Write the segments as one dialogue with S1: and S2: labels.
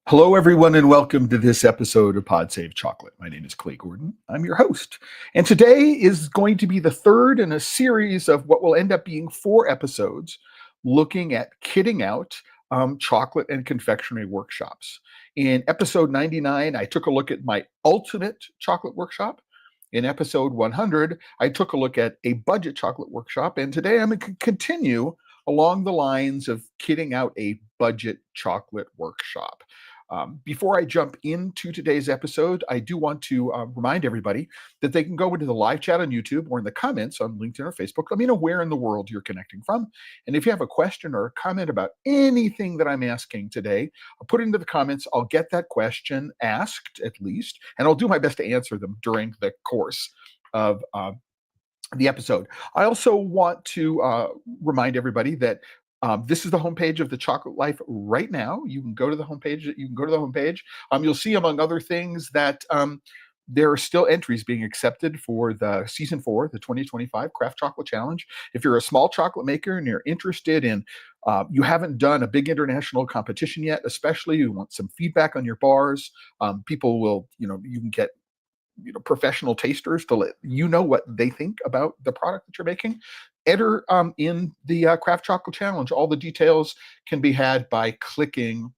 S1: Hello, everyone, and welcome to this episode of Pod Save Chocolate. My name is Clay Gordon. I'm your host. And today is going to be the third in a series of what will end up being 4 episodes looking at kitting out chocolate and confectionery workshops. In episode 99, I took a look at my ultimate chocolate workshop. In episode 100, I took a look at a budget chocolate workshop. And today I'm going to continue along the lines of kitting out a budget chocolate workshop. Before I jump into today's episode, I do want to remind everybody that they can go into the live chat on YouTube or in the comments on LinkedIn or Facebook. Let me know where in the world you're connecting from. And if you have a question or a comment about anything that I'm asking today, I'll put it into the comments. I'll get that question asked at least, and I'll do my best to answer them during the course of the episode. I also want to remind everybody that this is the homepage of the Chocolate Life right now. You can go to the homepage. You'll see, among other things, that there are still entries being accepted for the season 4, the 2025 Craft Chocolate Challenge. If you're a small chocolate maker and you're interested in, you haven't done a big international competition yet, especially you want some feedback on your bars. People will, you can get professional tasters to let you know what they think about the product that you're making. Enter in the Craft Chocolate Challenge. All the details can be had by clicking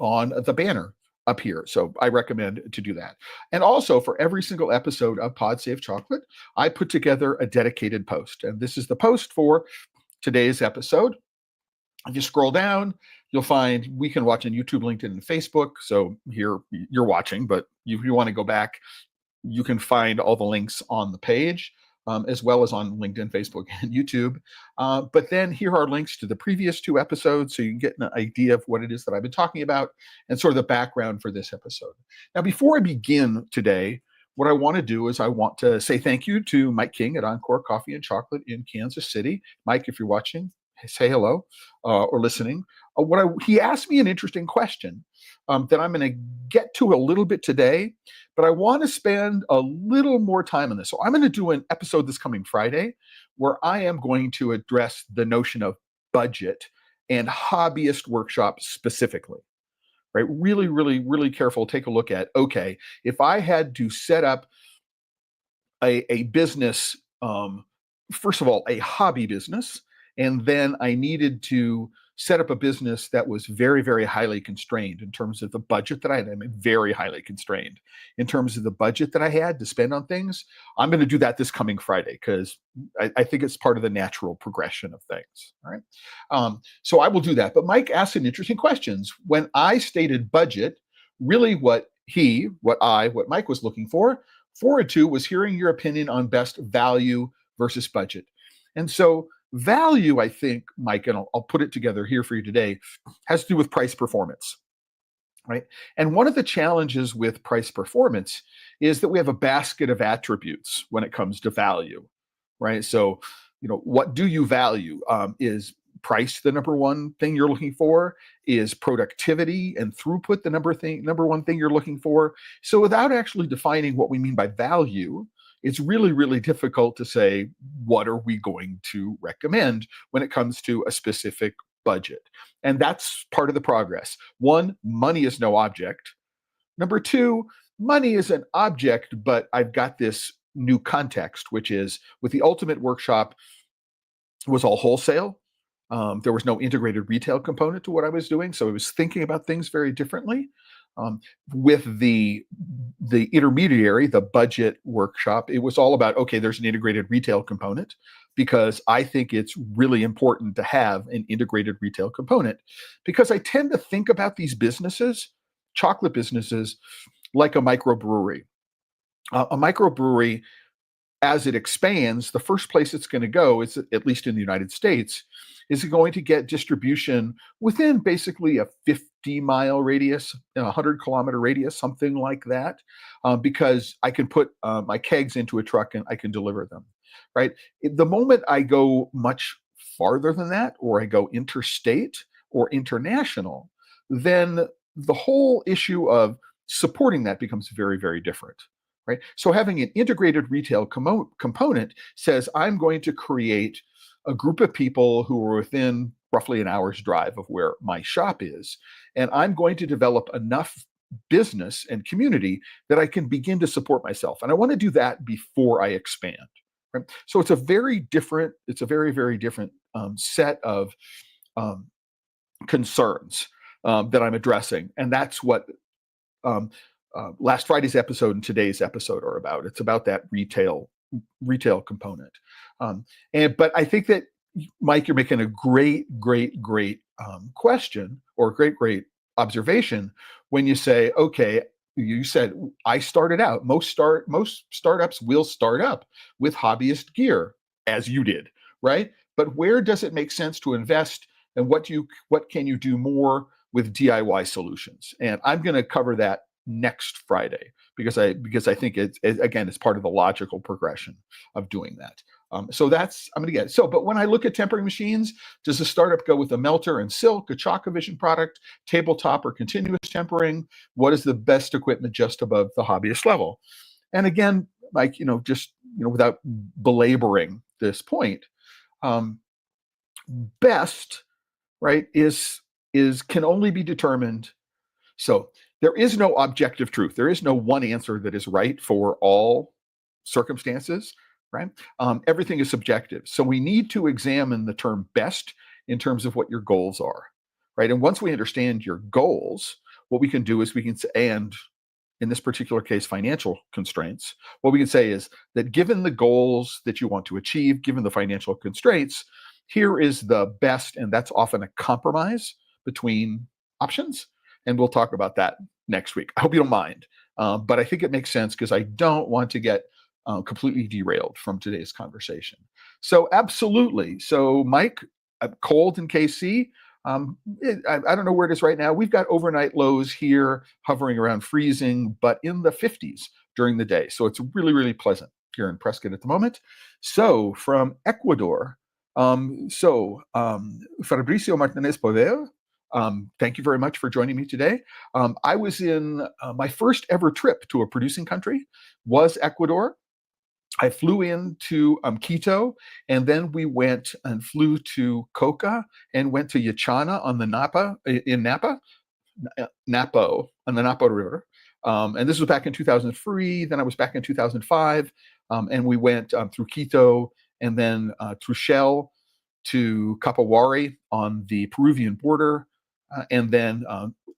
S1: on the banner up here. So I recommend to do that. And also, for every single episode of Pod Save Chocolate, I put together a dedicated post. And this is the post for today's episode. If you scroll down, you'll find we can watch on YouTube, LinkedIn, and Facebook. So here you're watching, but if you want to go back, you can find all the links on the page, as well as on LinkedIn, Facebook, and YouTube. But then here are links to the previous 2 episodes, so you can get an idea of what it is that I've been talking about and sort of the background for this episode. Now, before I begin today, what I want to do is I want to say thank you to Mike King at Encore Coffee and Chocolate in Kansas City. Mike, if you're watching, say hello or listening. He asked me an interesting question that I'm going to get to a little bit today, but I want to spend a little more time on this. So I'm going to do an episode this coming Friday where I am going to address the notion of budget and hobbyist workshops specifically. Right? Really, really, really careful. Take a look at, okay, if I had to set up a business, first of all, a hobby business, and then I needed to set up a business that was very, very highly constrained in terms of the budget that I had. I mean, very highly constrained in terms of the budget that I had to spend on things. I'm going to do that this coming Friday because I think it's part of the natural progression of things. All right. So I will do that. But Mike asked some interesting questions. When I stated budget, really what Mike was looking forward to was hearing your opinion on best value versus budget. And so value, I think, Mike, and I'll put it together here for you today, has to do with price performance, right? And one of the challenges with price performance is that we have a basket of attributes when it comes to value, right? So, what do you value? Is price the number one thing you're looking for? Is productivity and throughput the number one thing you're looking for? So without actually defining what we mean by value, it's really, really difficult to say, what are we going to recommend when it comes to a specific budget? And that's part of the progress. 1, money is no object. Number 2, money is an object, but I've got this new context, which is with the Ultimate Workshop, it was all wholesale. There was no integrated retail component to what I was doing. So I was thinking about things very differently. With the intermediary, the budget workshop, it was all about, okay, there's an integrated retail component because I think it's really important to have an integrated retail component because I tend to think about these businesses, chocolate businesses, like a microbrewery. A microbrewery, as it expands, the first place it's going to go is, at least in the United States, is going to get distribution within basically a 50-mile radius, a 100-kilometer radius, something like that, because I can put my kegs into a truck and I can deliver them, right? The moment I go much farther than that, or I go interstate or international, then the whole issue of supporting that becomes very, very different. Right? So having an integrated retail component says I'm going to create a group of people who are within roughly an hour's drive of where my shop is. And I'm going to develop enough business and community that I can begin to support myself. And I want to do that before I expand. Right? So it's a very different, very different set of um, concerns that I'm addressing. And that's what um, last Friday's episode and today's episode are about. It's about that retail component. But I think that, Mike, you're making a great question, or great observation when you say, okay, you said I started out. Most startups will start up with hobbyist gear, as you did, right? But where does it make sense to invest, and what can you do more with DIY solutions? And I'm going to cover that next Friday because I think it's part of the logical progression of doing that. So that's, I'm going to get it. So, but when I look at tempering machines, does the startup go with a melter and silk, a Chocovision product, tabletop, or continuous tempering? What is the best equipment just above the hobbyist level? And again, like, without belaboring this point, best, right, is can only be determined. So there is no objective truth. There is no one answer that is right for all circumstances, right? Everything is subjective. So we need to examine the term best in terms of what your goals are, right? And once we understand your goals, what we can do is we can say, and in this particular case, financial constraints, what we can say is that given the goals that you want to achieve, given the financial constraints, here is the best, and that's often a compromise between options. And we'll talk about that next week. I hope you don't mind. But I think it makes sense because I don't want to get completely derailed from today's conversation. So absolutely. So Mike, cold in KC. I don't know where it is right now. We've got overnight lows here hovering around freezing, but in the 50s during the day. So it's really pleasant here in Prescott at the moment. So from Ecuador, Fabricio Martinez Poder, thank you very much for joining me today. I was in my first ever trip to a producing country was Ecuador. I flew into Quito, and then we went and flew to Coca and went to Yachana on the Napo, on the Napo River. And this was back in 2003. Then I was back in 2005, and we went through Quito and then through Shell to Capoari on the Peruvian border. And then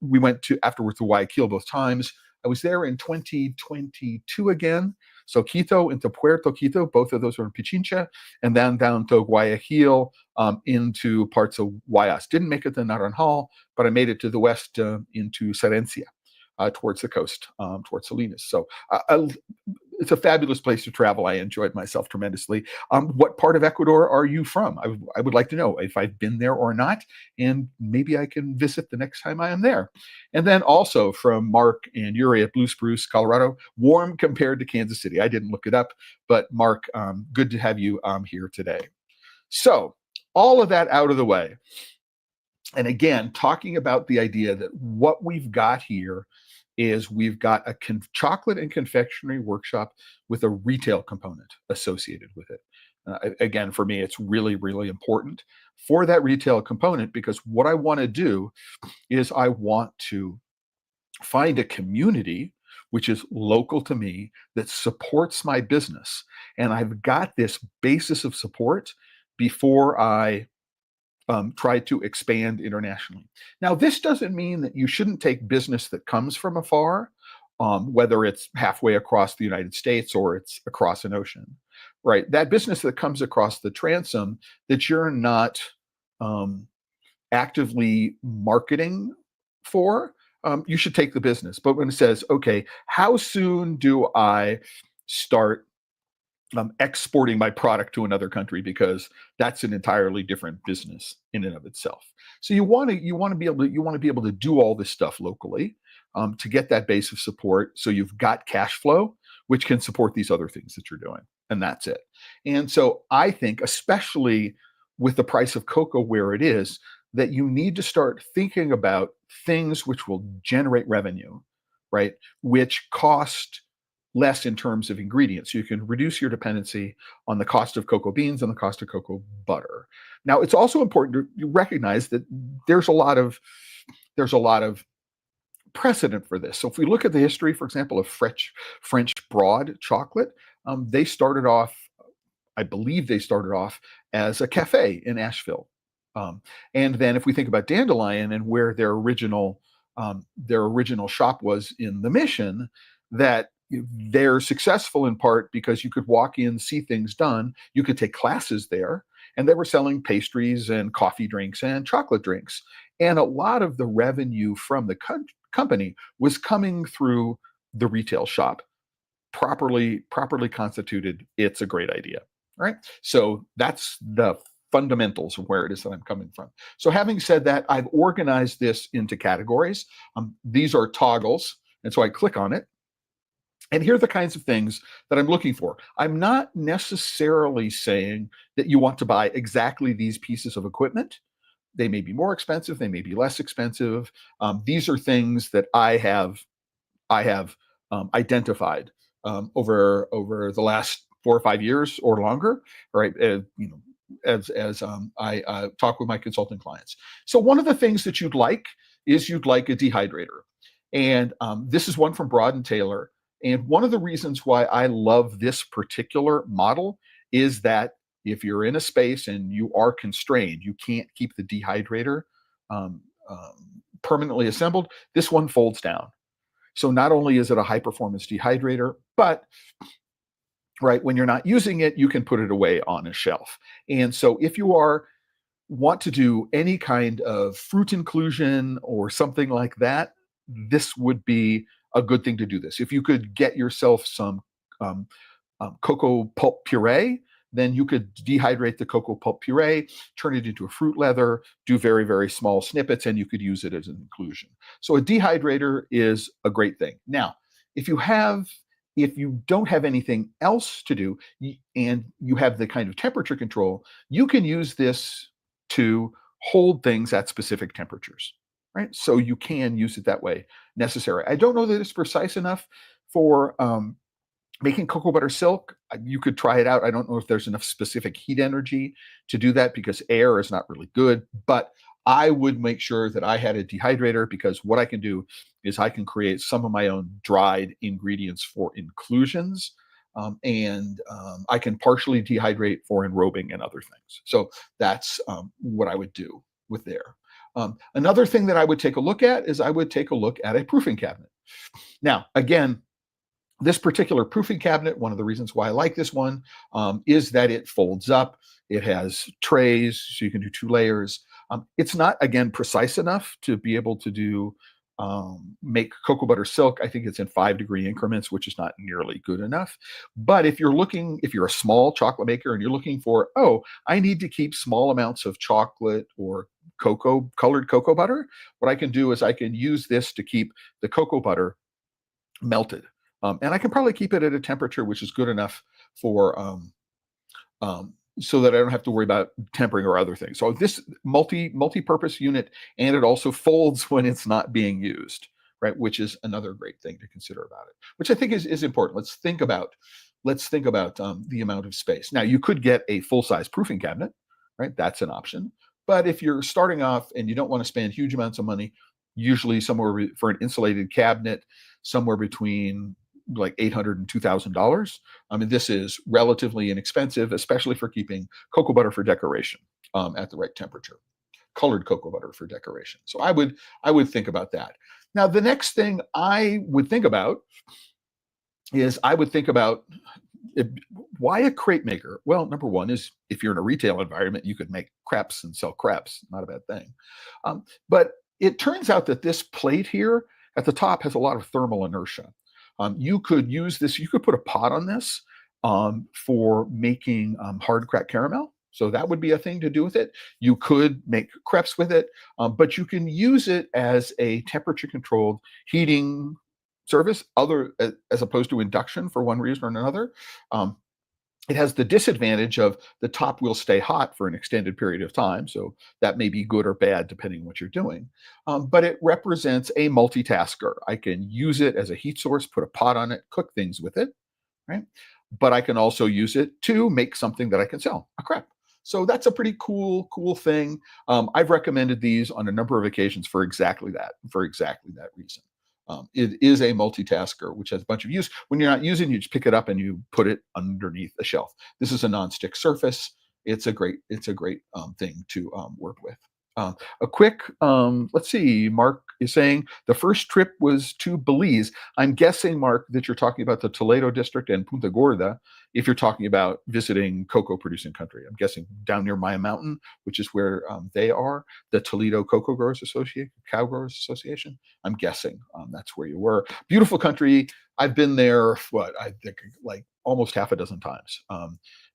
S1: we went afterwards to Guayaquil both times. I was there in 2022 again. So Quito into Puerto Quito, both of those were in Pichincha, and then down to Guayaquil into parts of Guayas. Didn't make it to Naranjal, but I made it to the west into Serencia, towards the coast, towards Salinas. So it's a fabulous place to travel. I enjoyed myself tremendously. What part of Ecuador are you from? I would like to know if I've been there or not, and maybe I can visit the next time I am there. And then also from Mark and Yuri at Blue Spruce, Colorado, warm compared to Kansas City. I didn't look it up, but Mark, good to have you here today. So all of that out of the way. And again, talking about the idea that what we've got here is we've got a chocolate and confectionery workshop with a retail component associated with it. Again, for me, it's really important for that retail component, because what I want to do is I want to find a community which is local to me that supports my business. And I've got this basis of support before I try to expand internationally. Now, this doesn't mean that you shouldn't take business that comes from afar, whether it's halfway across the United States or it's across an ocean, right? That business that comes across the transom that you're not actively marketing for, you should take the business. But when it says, okay, how soon do I start exporting my product to another country, because that's an entirely different business in and of itself. So you want to be able to do all this stuff locally to get that base of support. So you've got cash flow, which can support these other things that you're doing, and that's it. And so I think, especially with the price of cocoa where it is, that you need to start thinking about things which will generate revenue, right? Which cost less in terms of ingredients. You can reduce your dependency on the cost of cocoa beans and the cost of cocoa butter. Now, it's also important to recognize that there's a lot of precedent for this. So if we look at the history, for example, of French broad chocolate, they started off, I believe they started off as a cafe in Asheville. And then if we think about Dandelion and where their original shop was in the Mission, that they're successful in part because you could walk in, see things done, you could take classes there, and they were selling pastries and coffee drinks and chocolate drinks. And a lot of the revenue from the company was coming through the retail shop. Properly constituted, it's a great idea, right? So that's the fundamentals of where it is that I'm coming from. So having said that, I've organized this into categories. These are toggles, and so I click on it. And here are the kinds of things that I'm looking for. I'm not necessarily saying that you want to buy exactly these pieces of equipment. They may be more expensive, they may be less expensive. These are things that I have identified over the last 4 or 5 years or longer, right? As I talk with my consulting clients. So one of the things that you'd like a dehydrator, and this is one from Broad and Taylor. And one of the reasons why I love this particular model is that if you're in a space and you are constrained, you can't keep the dehydrator permanently assembled, this one folds down. So not only is it a high performance dehydrator, but right when you're not using it, you can put it away on a shelf. And so if you want to do any kind of fruit inclusion or something like that, this would be a good thing to do this. If you could get yourself some cocoa pulp puree, then you could dehydrate the cocoa pulp puree, turn it into a fruit leather, do very, very small snippets, and you could use it as an inclusion. So a dehydrator is a great thing. Now, if you don't have anything else to do and you have the kind of temperature control, you can use this to hold things at specific temperatures, right? So you can use it that way necessary. I don't know that it's precise enough for making cocoa butter silk. You could try it out. I don't know if there's enough specific heat energy to do that because air is not really good, but I would make sure that I had a dehydrator, because what I can do is I can create some of my own dried ingredients for inclusions. And I can partially dehydrate for enrobing and other things. So that's what I would do with there. Another thing that I would take a look at is I would take a look at a proofing cabinet. Now, again, this particular proofing cabinet, one of the reasons why I like this one is that it folds up. It has trays, so you can do 2 layers. It's not, again, precise enough to be able to make cocoa butter silk. I think it's in 5-degree increments, which is not nearly good enough. But if you're a small chocolate maker and you're looking for, I need to keep small amounts of chocolate or colored cocoa butter, what I can do is I can use this to keep the cocoa butter melted. And I can probably keep it at a temperature which is good enough for so that I don't have to worry about tempering or other things. So this multi-purpose unit, and it also folds when it's not being used, right? Which is another great thing to consider about it, which I think is important. Let's think about the amount of space. Now, you could get a full-size proofing cabinet, right? That's an option. But if you're starting off and you don't want to spend huge amounts of money, usually somewhere for an insulated cabinet, somewhere between like $800 and $2,000. I mean, this is relatively inexpensive, especially for keeping cocoa butter for decoration at the right temperature, colored cocoa butter for decoration. So I would think about that. Now, the next thing I would think about is why a crepe maker? Well, number one is if you're in a retail environment, you could make crepes and sell crepes. Not a bad thing. But it turns out that this plate here at the top has a lot of thermal inertia. You could use this, you could put a pot on this for making hard cracked caramel. So that would be a thing to do with it. You could make crepes with it, but you can use it as a temperature controlled heating service, as opposed to induction for one reason or another. It has the disadvantage of the top will stay hot for an extended period of time. So that may be good or bad depending on what you're doing. But it represents a multitasker. I can use it as a heat source, put a pot on it, cook things with it, right? But I can also use it to make something that I can sell, a crepe. So that's a pretty cool thing. I've recommended these on a number of occasions for exactly that reason. It is a multitasker, which has a bunch of use. When you're not using, you just pick it up and you put it underneath a shelf. This is a nonstick surface. It's a great thing to work with. A quick, let's see, Mark is saying the first trip was to Belize. I'm guessing, Mark, that you're talking about the Toledo district and Punta Gorda if you're talking about visiting cocoa producing country. I'm guessing down near Maya Mountain, which is where they are, the Toledo Cocoa Growers Association, Cow Growers Association. I'm guessing that's where you were. Beautiful country. I've been there, I think like almost half a dozen times.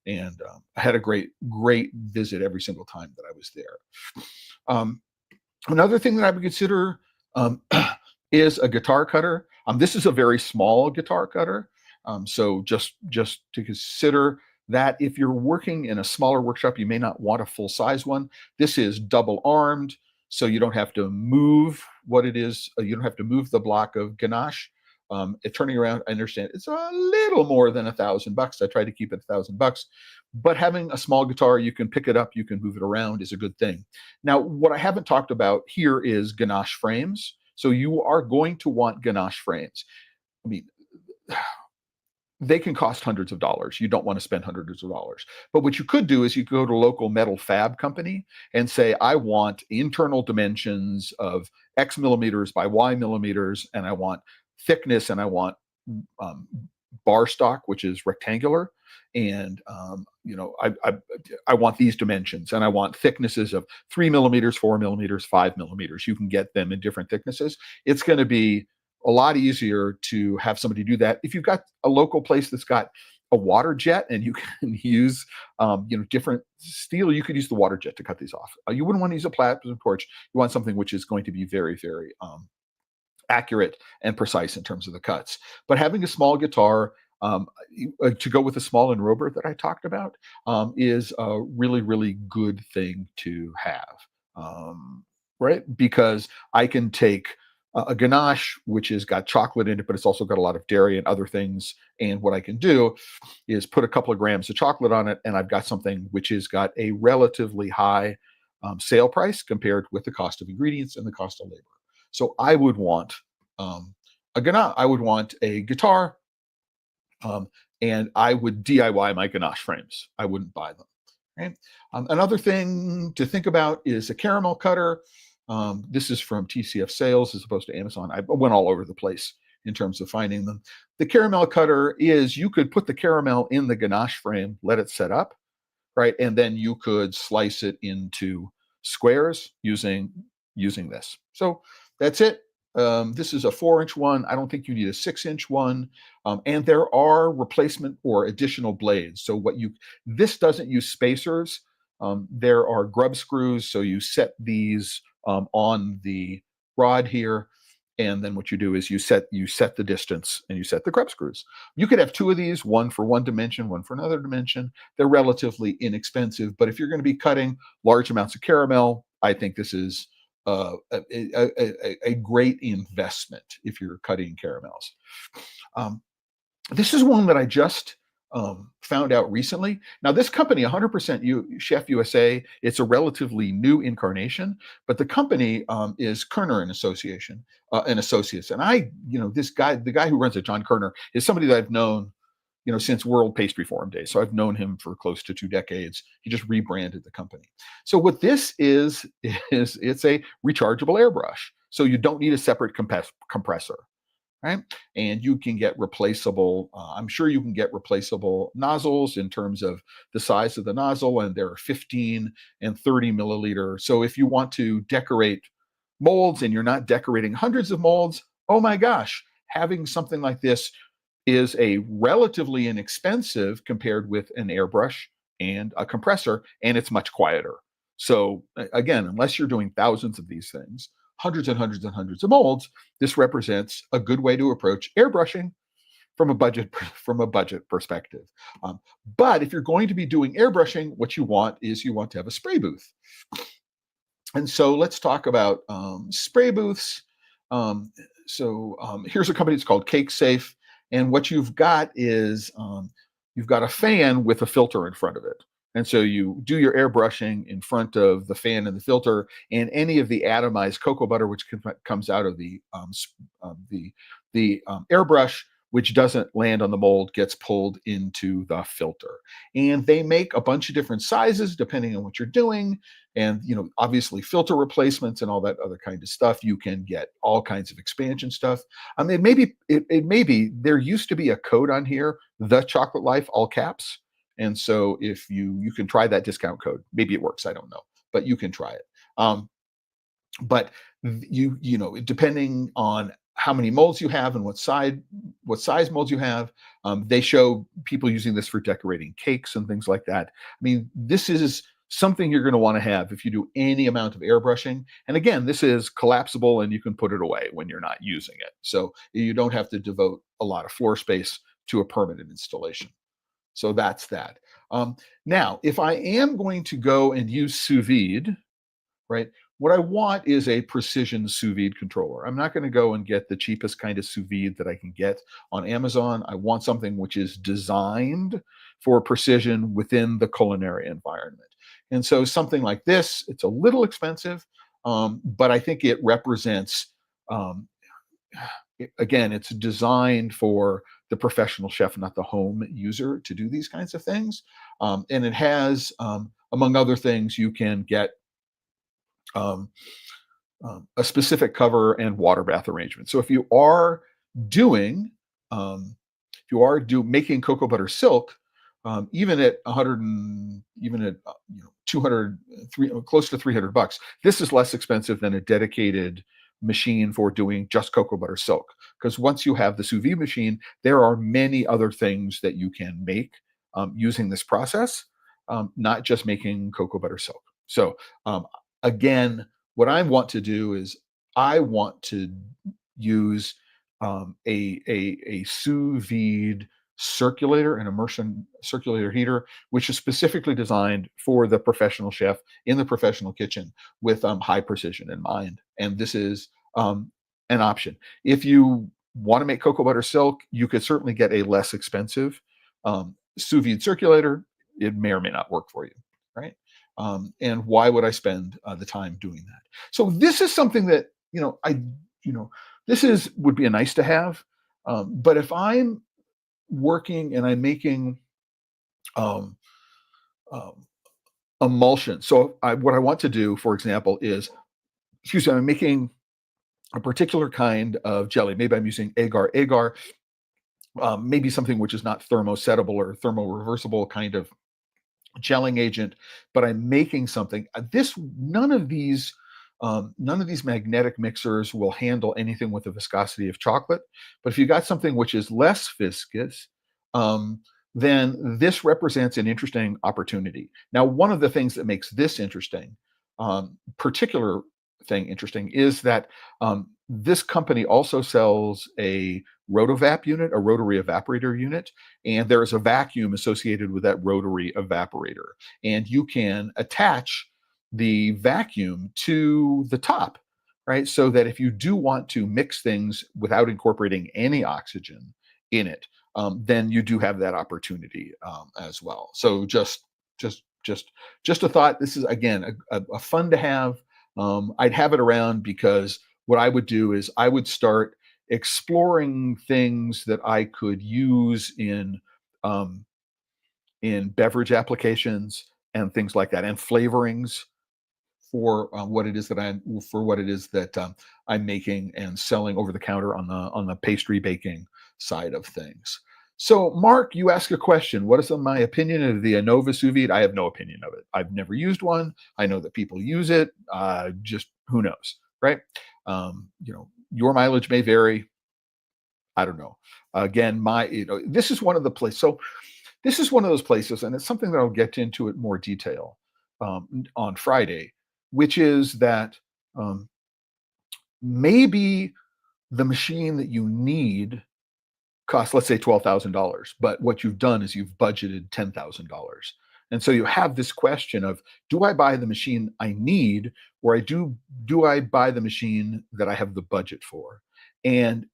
S1: And I had a great visit every single time that I was there. Another thing that I would consider is a guitar cutter. This is a very small guitar cutter. So just to consider that if you're working in a smaller workshop, you may not want a full size one. This is double armed, so you don't have to move what it is. You don't have to move the block of ganache. Turning around, I understand it's a little more than $1,000. I try to keep it $1,000, but having a small guitar, you can pick it up, you can move it around, is a good thing. Now, what I haven't talked about here is ganache frames. So you are going to want ganache frames. I mean, they can cost hundreds of dollars. You don't want to spend hundreds of dollars. But what you could do is you could go to a local metal fab company and say, I want internal dimensions of X millimeters by Y millimeters, and I want thickness, and I want bar stock, which is rectangular. And I want these dimensions, and I want thicknesses of 3 millimeters, 4 millimeters, 5 millimeters. You can get them in different thicknesses. It's going to be a lot easier to have somebody do that if you've got a local place that's got a water jet and you can use different steel. You could use the water jet to cut these off. You wouldn't want to use a platinum torch. You want something which is going to be very, very accurate and precise in terms of the cuts. But having a small guitar to go with the small enrober that I talked about is a really, really good thing to have, right? Because I can take a ganache, which has got chocolate in it, but it's also got a lot of dairy and other things. And what I can do is put a couple of grams of chocolate on it, and I've got something which has got a relatively high sale price compared with the cost of ingredients and the cost of labor. So I would want a ganache. I would want a guitar, and I would DIY my ganache frames. I wouldn't buy them. Right? Another thing to think about is a caramel cutter. This is from TCF Sales as opposed to Amazon. I went all over the place in terms of finding them. The caramel cutter is, you could put the caramel in the ganache frame, let it set up, right? And then you could slice it into squares using this. So that's it. This is a 4-inch one. I don't think you need a 6-inch one. And there are replacement or additional blades. So this doesn't use spacers. There are grub screws. So you set these on the rod here. And then what you do is you set the distance and you set the grub screws. You could have 2 of these, one for one dimension, one for another dimension. They're relatively inexpensive, but if you're going to be cutting large amounts of caramel, I think this is a great investment if you're cutting caramels. This is one that I just found out recently. Now, this company, 100% Chef USA, it's a relatively new incarnation, but the company is Kerner and Associates. And the guy who runs it, John Kerner, is somebody that I've known, since World Pastry Forum days. So I've known him for close to 2 decades. He just rebranded the company. So what this is it's a rechargeable airbrush. So you don't need a separate compressor. Right? And you can get replaceable, I'm sure you can get replaceable nozzles in terms of the size of the nozzle, and there are 15 and 30 milliliter. So if you want to decorate molds and you're not decorating hundreds of molds, oh my gosh, having something like this is a relatively inexpensive compared with an airbrush and a compressor, and it's much quieter. So again, unless you're doing thousands of these things, hundreds and hundreds and hundreds of molds, this represents a good way to approach airbrushing from a budget from a budget perspective. But if you're going to be doing airbrushing, what you want is you want to have a spray booth. And so let's talk about spray booths. Um, here's a company that's called Cake Safe, and what you've got is you've got a fan with a filter in front of it. And so you do your airbrushing in front of the fan and the filter, and any of the atomized cocoa butter which comes out of the airbrush, which doesn't land on the mold, gets pulled into the filter. And they make a bunch of different sizes depending on what you're doing, and obviously filter replacements and all that other kind of stuff. You can get all kinds of expansion stuff. It may be there used to be a code on here, TheChocolateLife, all caps. And so if you can try that discount code, maybe it works, I don't know, but you can try it. But depending on how many molds you have and what size molds you have, they show people using this for decorating cakes and things like that. I mean, this is something you're going to want to have if you do any amount of airbrushing. And again, this is collapsible and you can put it away when you're not using it. So you don't have to devote a lot of floor space to a permanent installation. So that's that. Now, if I am going to go and use sous vide, right, what I want is a precision sous vide controller. I'm not going to go and get the cheapest kind of sous vide that I can get on Amazon. I want something which is designed for precision within the culinary environment. And so something like this, it's a little expensive, but I think it represents, again, it's designed for the professional chef, not the home user, to do these kinds of things. And it has, among other things, you can get um, a specific cover and water bath arrangement. So if you are doing, making cocoa butter silk, even at 100 and even at 200, close to $300, this is less expensive than a dedicated machine for doing just cocoa butter silk. Because once you have the sous vide machine, there are many other things that you can make using this process, not just making cocoa butter silk. So again, what I want to do is I want to use a sous vide circulator, an immersion circulator heater, which is specifically designed for the professional chef in the professional kitchen with high precision in mind. And this is an option. If you want to make cocoa butter silk, you could certainly get a less expensive sous vide circulator. It may or may not work for you, right? And why would I spend the time doing that? So this is something that this would be a nice to have. But if I'm working and I'm making um, um, emulsion, so what I want to do, for example, is, I'm making a particular kind of jelly. Maybe I'm using agar. Agar, maybe something which is not thermosettable or thermoreversible kind of gelling agent, but I'm making something. None of these magnetic mixers will handle anything with the viscosity of chocolate. But if you got something which is less viscous, then this represents an interesting opportunity. Now, one of the things that makes this interesting, particular thing interesting, is that this company also sells a rotovap unit, a rotary evaporator unit, and there is a vacuum associated with that rotary evaporator. And you can attach the vacuum to the top, right? So that if you do want to mix things without incorporating any oxygen in it, then you do have that opportunity as well. So just a thought. This is, again, a fun to have. I'd have it around because what I would do is I would start exploring things that I could use in beverage applications and things like that, and flavorings for what it is that I'm making and selling over the counter on the pastry baking side of things. So, Mark, you ask a question. What is my opinion of the Anova sous vide? I have no opinion of it. I've never used one. I know that people use it. Just who knows, right? Your mileage may vary. I don't know. Again, this is one of the places. So this is one of those places, and it's something that I'll get into it more detail on Friday, which is that um, maybe the machine that you need costs, let's say, $12,000, but what you've done is you've budgeted $10,000. And so you have this question of, do I buy the machine I need, or do I buy the machine that I have the budget for? And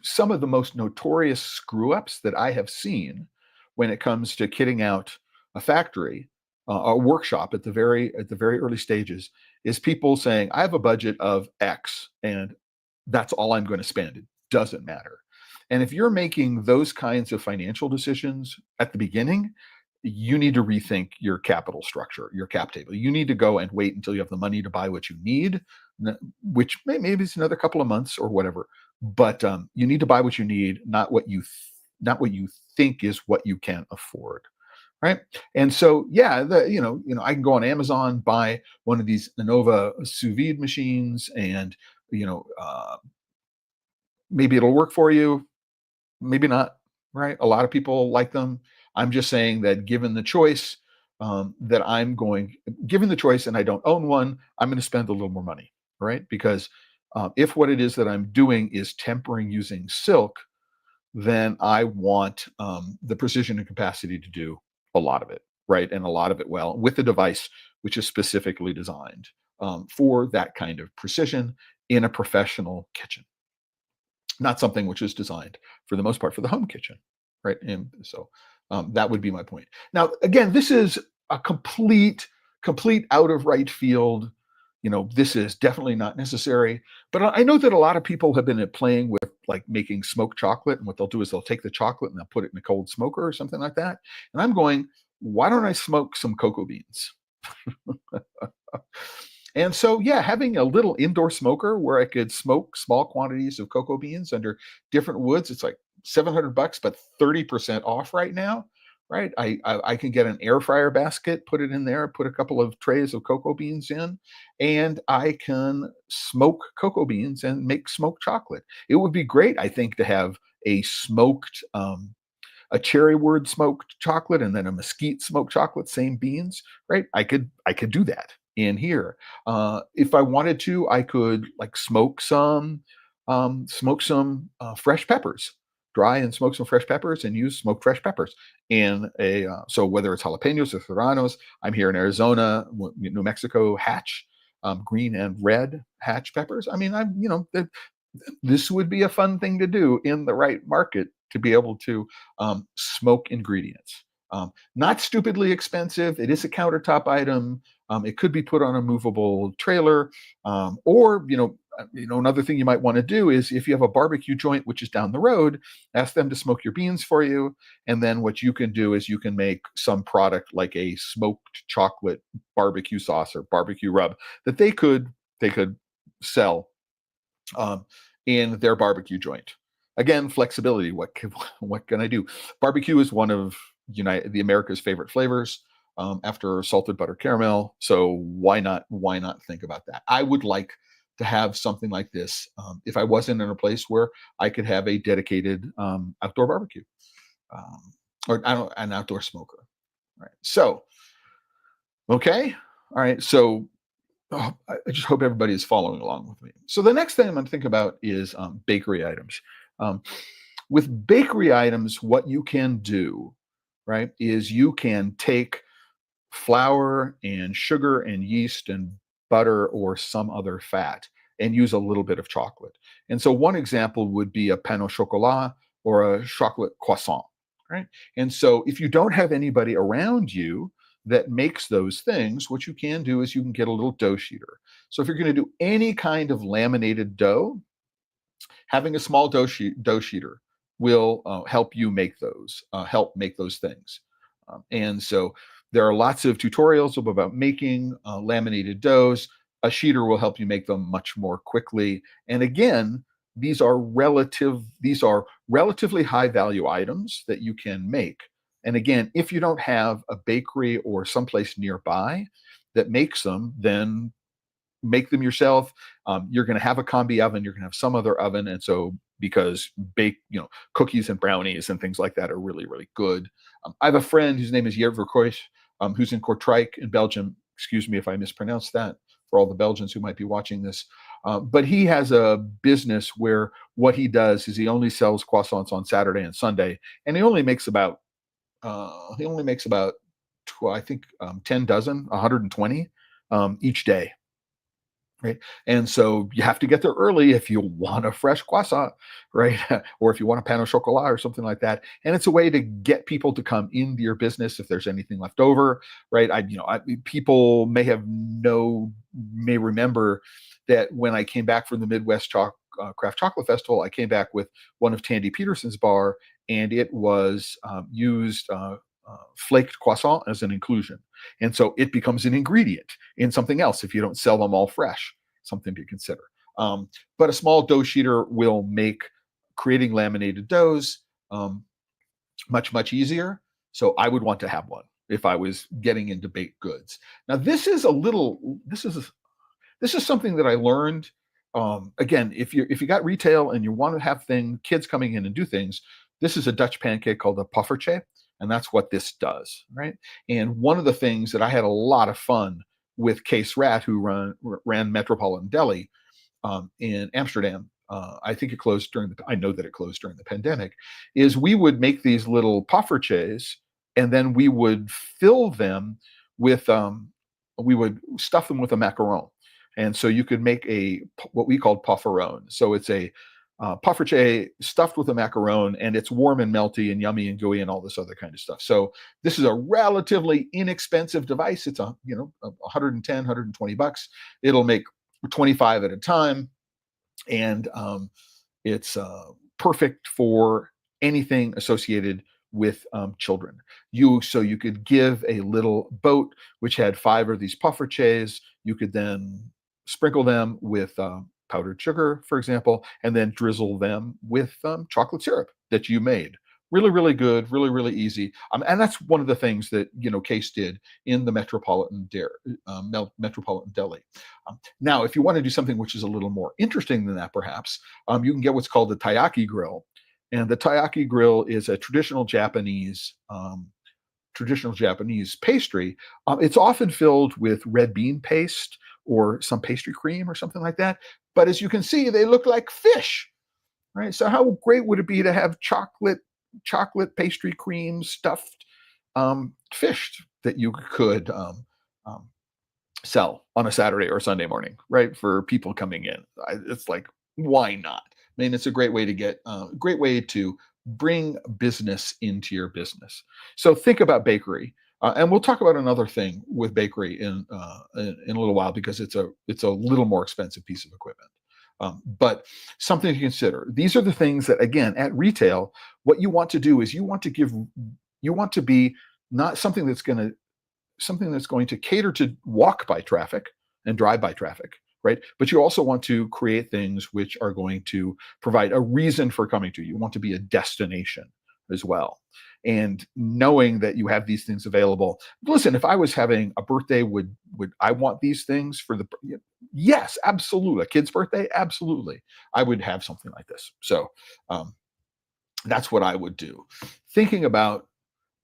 S1: some of the most notorious screw ups that I have seen when it comes to kitting out a factory, a workshop at the very early stages, is people saying, I have a budget of X and that's all I'm going to spend. It doesn't matter. And if you're making those kinds of financial decisions at the beginning, you need to rethink your capital structure, your cap table. You need to go and wait until you have the money to buy what you need, which maybe it's another couple of months or whatever. But you need to buy what you need, not what you think is what you can afford, right? And so, yeah, I can go on Amazon, buy one of these Innova sous vide machines, and you know, uh, maybe it'll work for you, maybe not, right? A lot of people like them. I'm just saying that given the choice, given the choice, and I don't own one, I'm going to spend a little more money, right? Because if what it is that I'm doing is tempering using silk, then I want the precision and capacity to do a lot of it, right? And a lot of it well with a device which is specifically designed for that kind of precision in a professional kitchen, not something which is designed for the most part for the home kitchen, right? And so that would be my point. Now, again, this is a complete out of right field. This is definitely not necessary. But I know that a lot of people have been playing with like making smoked chocolate, and what they'll do is they'll take the chocolate and they'll put it in a cold smoker or something like that. And I'm going, why don't I smoke some cocoa beans? And so, yeah, having a little indoor smoker where I could smoke small quantities of cocoa beans under different woods, it's like $700, but 30% off right now, right? I can get an air fryer basket, put it in there, put a couple of trays of cocoa beans in, and I can smoke cocoa beans and make smoked chocolate. It would be great, I think, to have a cherry wood smoked chocolate and then a mesquite smoked chocolate, same beans, right? I could do that in here. If I wanted to, I could like smoke some fresh peppers, dry and smoke some fresh peppers, and use smoked fresh peppers in a. So whether it's jalapenos or serranos, I'm here in Arizona, New Mexico, hatch. Green and red hatch peppers. I mean, this would be a fun thing to do in the right market, to be able to smoke ingredients. Not stupidly expensive. It is a countertop item. It could be put on a movable trailer, or another thing you might want to do is if you have a barbecue joint which is down the road, ask them to smoke your beans for you, and then what you can do is you can make some product like a smoked chocolate barbecue sauce or barbecue rub that they could sell um, in their barbecue joint. Again, flexibility. What can I do? Barbecue is one of the America's favorite flavors after salted butter caramel. So why not think about that? I would like to have something like this if I wasn't in a place where I could have a dedicated outdoor barbecue or an outdoor smoker. Right. So, okay. All right. So I just hope everybody is following along with me. So the next thing I'm going to think about is bakery items. Um, with bakery items, what you can do, right, is you can take flour and sugar and yeast and butter or some other fat and use a little bit of chocolate. And so one example would be a pain au chocolat or a chocolate croissant, right? And so if you don't have anybody around you that makes those things, what you can do is you can get a little dough sheeter. So if you're going to do any kind of laminated dough, having a small dough sheeter will help make those things. And so there are lots of tutorials about making laminated doughs. A sheeter will help you make them much more quickly. And again, these are relatively high value items that you can make. And again, if you don't have a bakery or someplace nearby that makes them, then make them yourself. You're going to have a combi oven. You're going to have some other oven, and so because cookies and brownies and things like that are really, really good. I have a friend whose name is Jert Verkoos, who's in Kortrijk in Belgium. Excuse me if I mispronounced that for all the Belgians who might be watching this. But he has a business where what he does is he only sells croissants on Saturday and Sunday, and he only makes about I think 10 dozen, 120 each day. Right. And so you have to get there early if you want a fresh croissant, right? Or if you want a pain au chocolat or something like that. And it's a way to get people to come into your business if there's anything left over, right? People may remember that when I came back from the Midwest Craft Chocolate Festival, I came back with one of Tandy Peterson's bar, and it was used flaked croissant as an inclusion. And so it becomes an ingredient in something else if you don't sell them all fresh, something to consider. But a small dough sheeter will make creating laminated doughs much, much easier. So I would want to have one if I was getting into baked goods. Now, this is something that I learned. Again, if you got retail and you want to have kids coming in and do things, this is a Dutch pancake called a poffertje, and that's what this does, right? And one of the things that I had a lot of fun with Kees Rat, who ran Metropolitan Deli in Amsterdam. I think it closed I know that it closed during the pandemic. Is we would make these little poffertjes, and then we would fill them with we would stuff them with a macaron. And so you could make what we called pofferone. So it's a poffertje stuffed with a macaron, and it's warm and melty and yummy and gooey and all this other kind of stuff. So this is a relatively inexpensive device. It's 110, 120 bucks. It'll make 25 at a time, and it's perfect for anything associated with children. So you could give a little boat which had 5 of these poffertjes. You could then sprinkle them with powdered sugar, for example, and then drizzle them with chocolate syrup that you made. Really, really good, really, really easy. And that's one of the things that Kees did in the Metropolitan Deli. Now, if you want to do something which is a little more interesting than that, perhaps, you can get what's called the taiyaki grill. And the taiyaki grill is a traditional Japanese pastry. It's often filled with red bean paste or some pastry cream or something like that. But as you can see, they look like fish, right? So how great would it be to have chocolate pastry cream stuffed fish that you could sell on a Saturday or Sunday morning, right? For people coming in. It's like, why not? I mean, it's a great way to bring business into your business. So think about bakery. And we'll talk about another thing with bakery in a little while, because it's a little more expensive piece of equipment. But something to consider. These are the things that, again, at retail, what you want to do is you want to be not something that's going to cater to walk by traffic and drive by traffic, right? But you also want to create things which are going to provide a reason for coming to you. You want to be a destination as well. And knowing that you have these things available. Listen, if I was having a birthday, would I want these things for the? Yes, absolutely. A kid's birthday, absolutely. I would have something like this. So that's what I would do. Thinking about,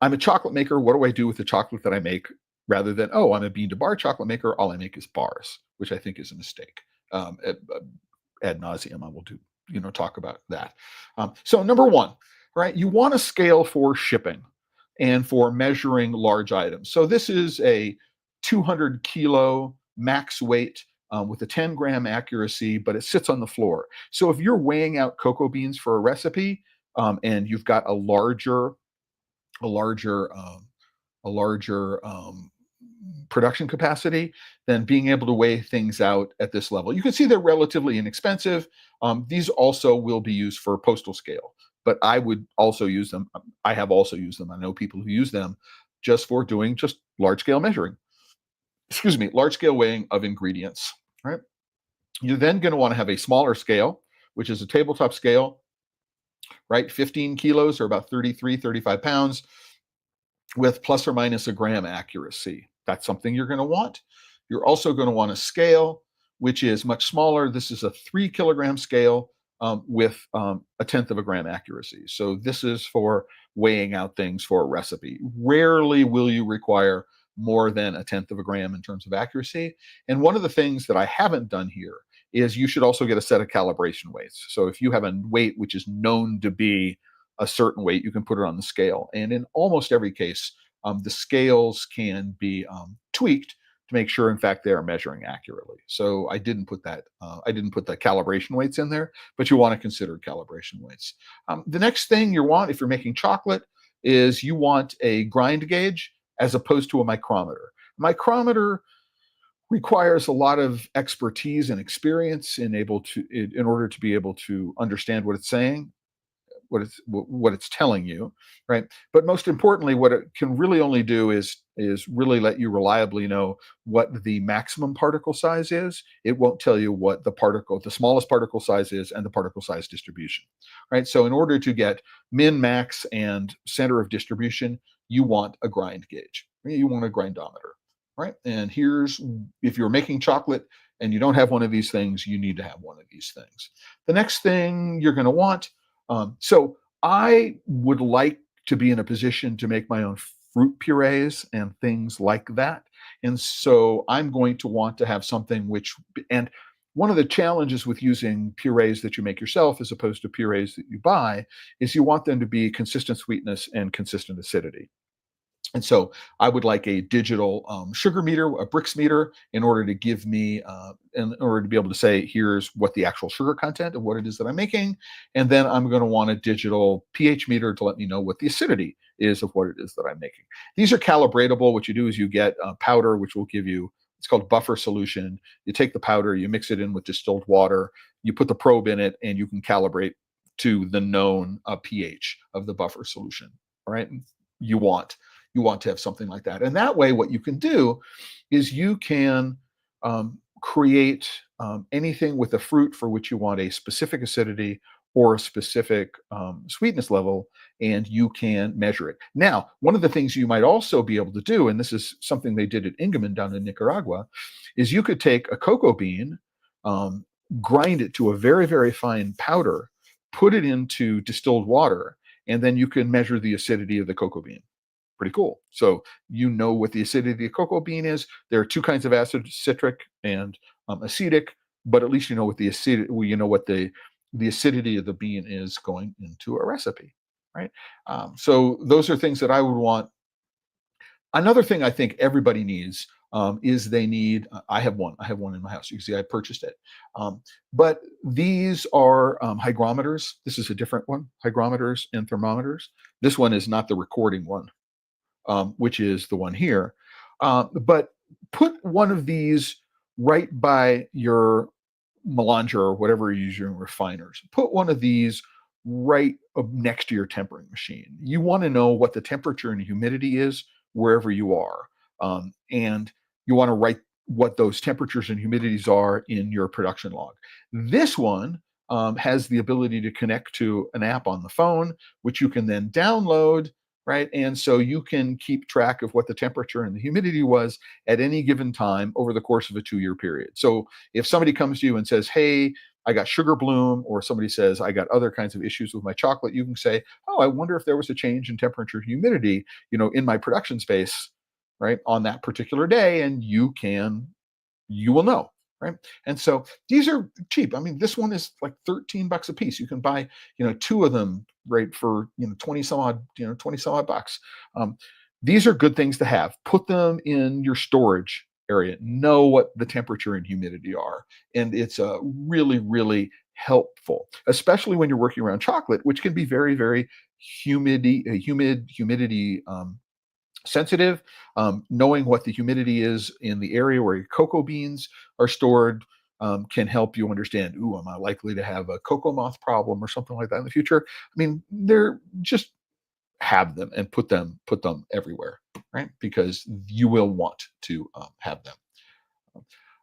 S1: I'm a chocolate maker. What do I do with the chocolate that I make? Rather than, I'm a bean to bar chocolate maker. All I make is bars, which I think is a mistake. Ad nauseum, I will talk about that. So number one, right? You want a scale for shipping and for measuring large items. So this is a 200 kilo max weight with a 10 gram accuracy, but it sits on the floor. So if you're weighing out cocoa beans for a recipe and you've got a larger production capacity, then being able to weigh things out at this level. You can see they're relatively inexpensive. These also will be used for postal scale, but I would also use them. I have also used them. I know people who use them just for doing just large scale measuring. Large scale weighing of ingredients, right? You're then going to want to have a smaller scale, which is a tabletop scale, right? 15 kilos or about 35 pounds with plus or minus a gram accuracy. That's something you're going to want. You're also going to want a scale, which is much smaller. This is a 3 kilogram scale with a 1/10 of a gram accuracy. So this is for weighing out things for a recipe. Rarely will you require more than a tenth of a gram in terms of accuracy. And one of the things that I haven't done here is you should also get a set of calibration weights. So if you have a weight which is known to be a certain weight, you can put it on the scale. And in almost every case, the scales can be tweaked to make sure, in fact, they are measuring accurately. So I didn't put that. I didn't put the calibration weights in there, but you want to consider calibration weights. The next thing you want, if you're making chocolate, is you want a grind gauge as opposed to a micrometer. Micrometer requires a lot of expertise and experience in order to be able to understand what it's saying, what it's telling you, right? But most importantly, what it can really only do is really let you reliably know what the maximum particle size is. It won't tell you what the smallest particle size is and the particle size distribution, right? So in order to get min, max, and center of distribution, you want a grind gauge. You want a grindometer, right? And if you're making chocolate and you don't have one of these things, you need to have one of these things. The next thing you're going to want, so I would like to be in a position to make my own fruit purees and things like that. And so I'm going to want to have something and one of the challenges with using purees that you make yourself as opposed to purees that you buy is you want them to be consistent sweetness and consistent acidity. And so I would like a digital sugar meter, a Brix meter, in order to give me, in order to be able to say, here's what the actual sugar content of what it is that I'm making. And then I'm going to want a digital pH meter to let me know what the acidity is of what it is that I'm making. These are calibratable. What you do is you get powder, which will give you, it's called buffer solution. You take the powder, you mix it in with distilled water, you put the probe in it, and you can calibrate to the known pH of the buffer solution. All right. You want to have something like that. And that way, what you can do is you can create anything with a fruit for which you want a specific acidity or a specific sweetness level, and you can measure it. Now, one of the things you might also be able to do, and this is something they did at Ingeman down in Nicaragua, is you could take a cocoa bean, grind it to a very, very fine powder, put it into distilled water, and then you can measure the acidity of the cocoa bean. Pretty cool. So you know what the acidity of cocoa bean is. There are two kinds of acid, citric and acetic, but at least you know what the acidity of the bean is going into a recipe, right? So those are things that I would want. Another thing I think everybody needs is they need. I have one. I have one in my house. You can see I purchased it. But these are hygrometers. This is a different one. Hygrometers and thermometers. This one is not the recording one, which is the one here. But put one of these right by your melanger or whatever you're using, refiners. Put one of these right next to your tempering machine. You want to know what the temperature and humidity is wherever you are. And you want to write what those temperatures and humidities are in your production log. This one has the ability to connect to an app on the phone, which you can then download, right? And so you can keep track of what the temperature and the humidity was at any given time over the course of a 2-year period. So if somebody comes to you and says, hey, I got sugar bloom, or somebody says, I got other kinds of issues with my chocolate, you can say, oh, I wonder if there was a change in temperature and humidity, in my production space, right, on that particular day, and you will know, right? And so these are cheap. I mean, this one is like $13 a piece. You can buy, two of them, right, for 20 some odd bucks. These are good things to have. Put them in your storage area. Know what the temperature and humidity are, and it's really, really helpful, especially when you're working around chocolate, which can be very, very humidity sensitive. Knowing what the humidity is in the area where your cocoa beans are stored can help you understand, am I likely to have a cocoa moth problem or something like that in the future? I mean, they're just have them and put them everywhere, right? Because you will want to have them.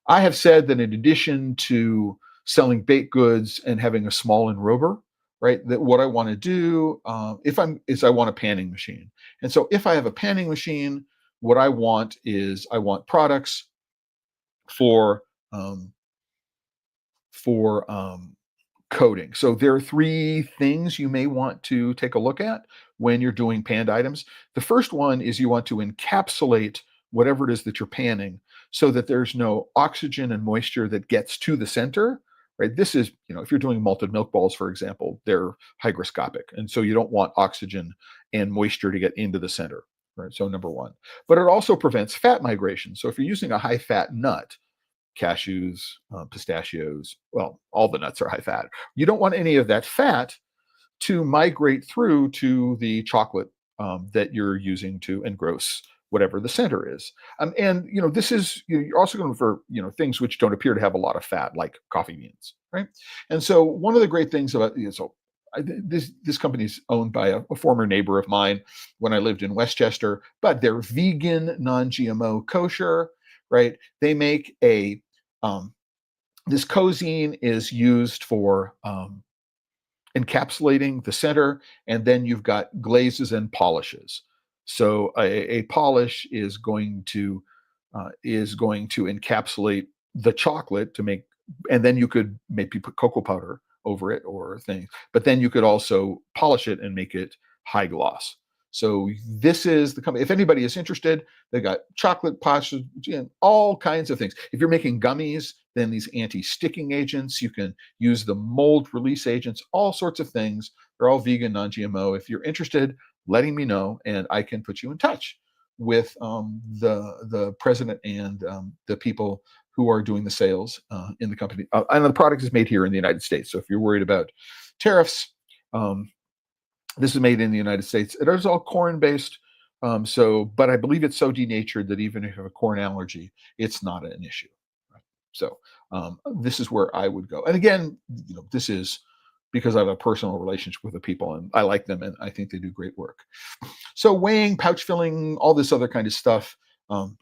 S1: I have said that in addition to selling baked goods and having a small enrober, right, that what I want to do is I want a panning machine. And so if I have a panning machine, what I want is I want products for um, coating. So there are 3 things you may want to take a look at when you're doing panned items. The first one is you want to encapsulate whatever it is that you're panning, so that there's no oxygen and moisture that gets to the center. Right. This is, if you're doing malted milk balls, for example, they're hygroscopic. And so you don't want oxygen and moisture to get into the center. Right. So number one. But it also prevents fat migration. So if you're using a high fat nut, cashews, pistachios, well, all the nuts are high fat. You don't want any of that fat to migrate through to the chocolate that you're using to engross whatever the center is. And this is, you're also going for things which don't appear to have a lot of fat, like coffee beans, right? And so one of the great things about this company is owned by a former neighbor of mine when I lived in Westchester, but they're vegan, non-GMO, kosher, right? They make a this cosine is used for encapsulating the center, and then you've got glazes and polishes. So a polish is going to encapsulate the chocolate to make, and then you could maybe put cocoa powder over it or things, but then you could also polish it and make it high gloss. So this is the company. If anybody is interested, they got chocolate polishes, all kinds of things. If you're making gummies, then these anti-sticking agents, you can use the mold release agents, all sorts of things. They're all vegan, non-GMO. If you're interested, letting me know, and I can put you in touch with the president and the people who are doing the sales in the company. And the product is made here in the United States. So if you're worried about tariffs, this is made in the United States. It is all corn-based. But I believe it's so denatured that even if you have a corn allergy, it's not an issue. Right? So this is where I would go. And again, this is because I have a personal relationship with the people and I like them and I think they do great work. So weighing, pouch filling, all this other kind of stuff. Um,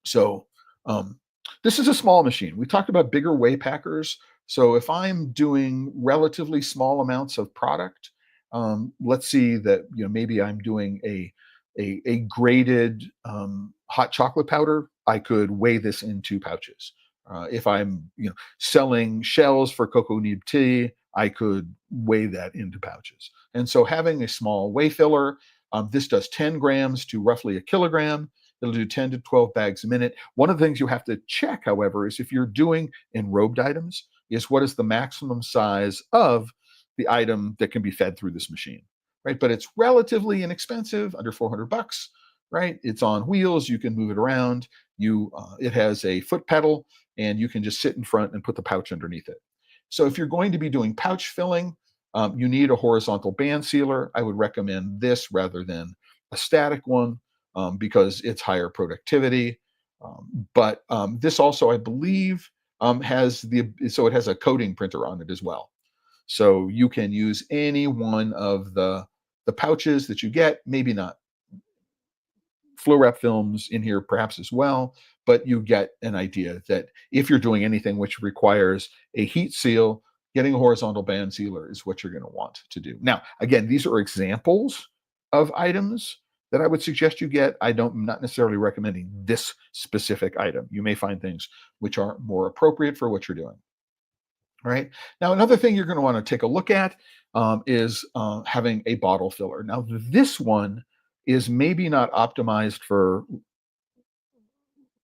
S1: so um, this is a small machine. We talked about bigger weigh packers. So if I'm doing relatively small amounts of product, let's see that maybe I'm doing a graded hot chocolate powder. I could weigh this in 2 pouches. If I'm selling shells for cocoa nib tea, I could weigh that into pouches. And so having a small weigh filler, this does 10 grams to roughly a kilogram. It'll do 10 to 12 bags a minute. One of the things you have to check, however, is if you're doing enrobed items, is what is the maximum size of the item that can be fed through this machine, right? But it's relatively inexpensive, under $400, right? It's on wheels. You can move it around. It has a foot pedal, and you can just sit in front and put the pouch underneath it. So if you're going to be doing pouch filling, you need a horizontal band sealer. I would recommend this rather than a static one because it's higher productivity. But this also, I believe, it has a coating printer on it as well. So you can use any one of the pouches that you get, maybe not flow wrap films in here perhaps as well, but you get an idea that if you're doing anything which requires a heat seal, getting a horizontal band sealer is what you're going to want to do. Now, again, these are examples of items that I would suggest you get. I'm not necessarily recommending this specific item. You may find things which are more appropriate for what you're doing. Right. Now, another thing you're going to want to take a look at is having a bottle filler. Now, this one is maybe not optimized for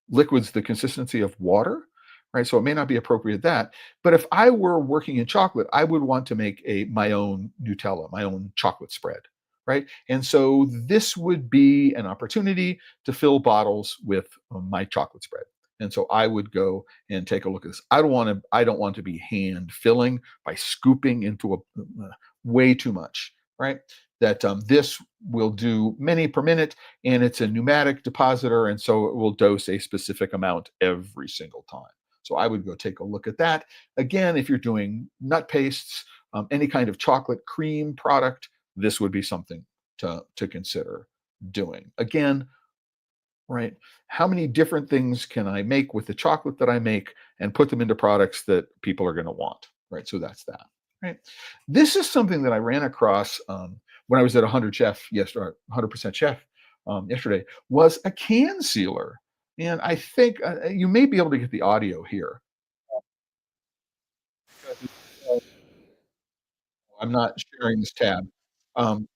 S1: liquids the consistency of water, right? So it may not be appropriate that. But if I were working in chocolate, I would want to make my own Nutella, my own chocolate spread, right? And so this would be an opportunity to fill bottles with my chocolate spread. And so I would go and take a look at this. I don't want to be hand filling by scooping into way too much, right? That this will do many per minute, and it's a pneumatic depositor, and so it will dose a specific amount every single time. So I would go take a look at that. Again, if you're doing nut pastes, any kind of chocolate cream product, this would be something to consider doing. Again, right? How many different things can I make with the chocolate that I make and put them into products that people are going to want, right? So that's that, right? This is something that I ran across when I was at 100 Chef yesterday, 100% Chef yesterday, was a can sealer. And I think you may be able to get the audio here. Uh, I'm not sharing this tab. Um,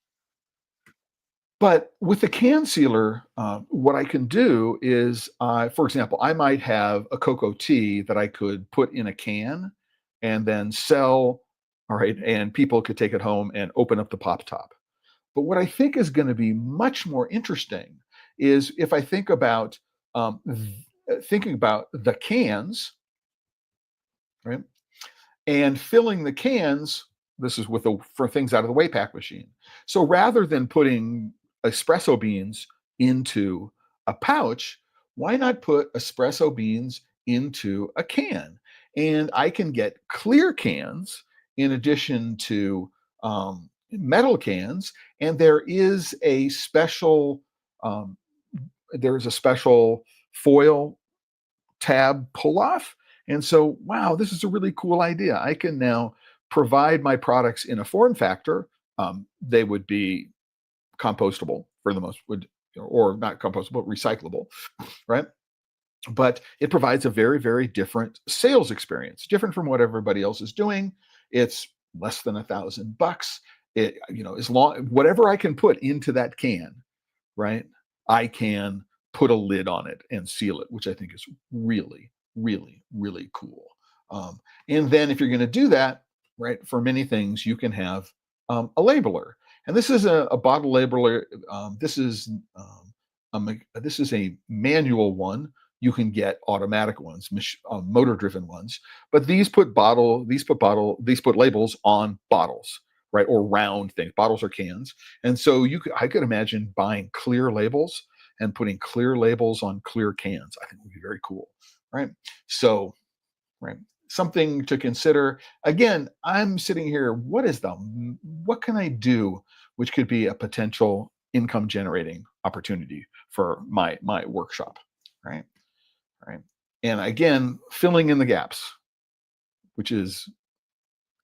S1: But with the can sealer, what I can do is, for example, I might have a cocoa tea that I could put in a can and then sell, all right, and people could take it home and open up the pop top. But what I think is going to be much more interesting is if I think about thinking about the cans, right? And filling the cans, this is for things out of the Waypack machine. So rather than putting espresso beans into a pouch, why not put espresso beans into a can? And I can get clear cans in addition to metal cans. And um, there is a special foil tab pull off. And so, wow, this is a really cool idea. I can now provide my products in a form factor. They would be compostable for the most, or not compostable, recyclable, right? But it provides a very, very different sales experience, different from what everybody else is doing. It's less than $1,000. As long whatever I can put into that can, right? I can put a lid on it and seal it, which I think is really, really, really cool. And then if you're going to do that, right, for many things, you can have a labeler. And this is a bottle labeler. This is a manual one. You can get automatic ones, motor-driven ones, but these put labels on bottles, right, or round things. Bottles or cans. And so I could imagine buying clear labels and putting clear labels on clear cans. I think would be very cool, right? So, right, something to consider. Again, I'm sitting here. What can I do, which could be a potential income generating opportunity for my workshop, right? Right. And again, filling in the gaps, which is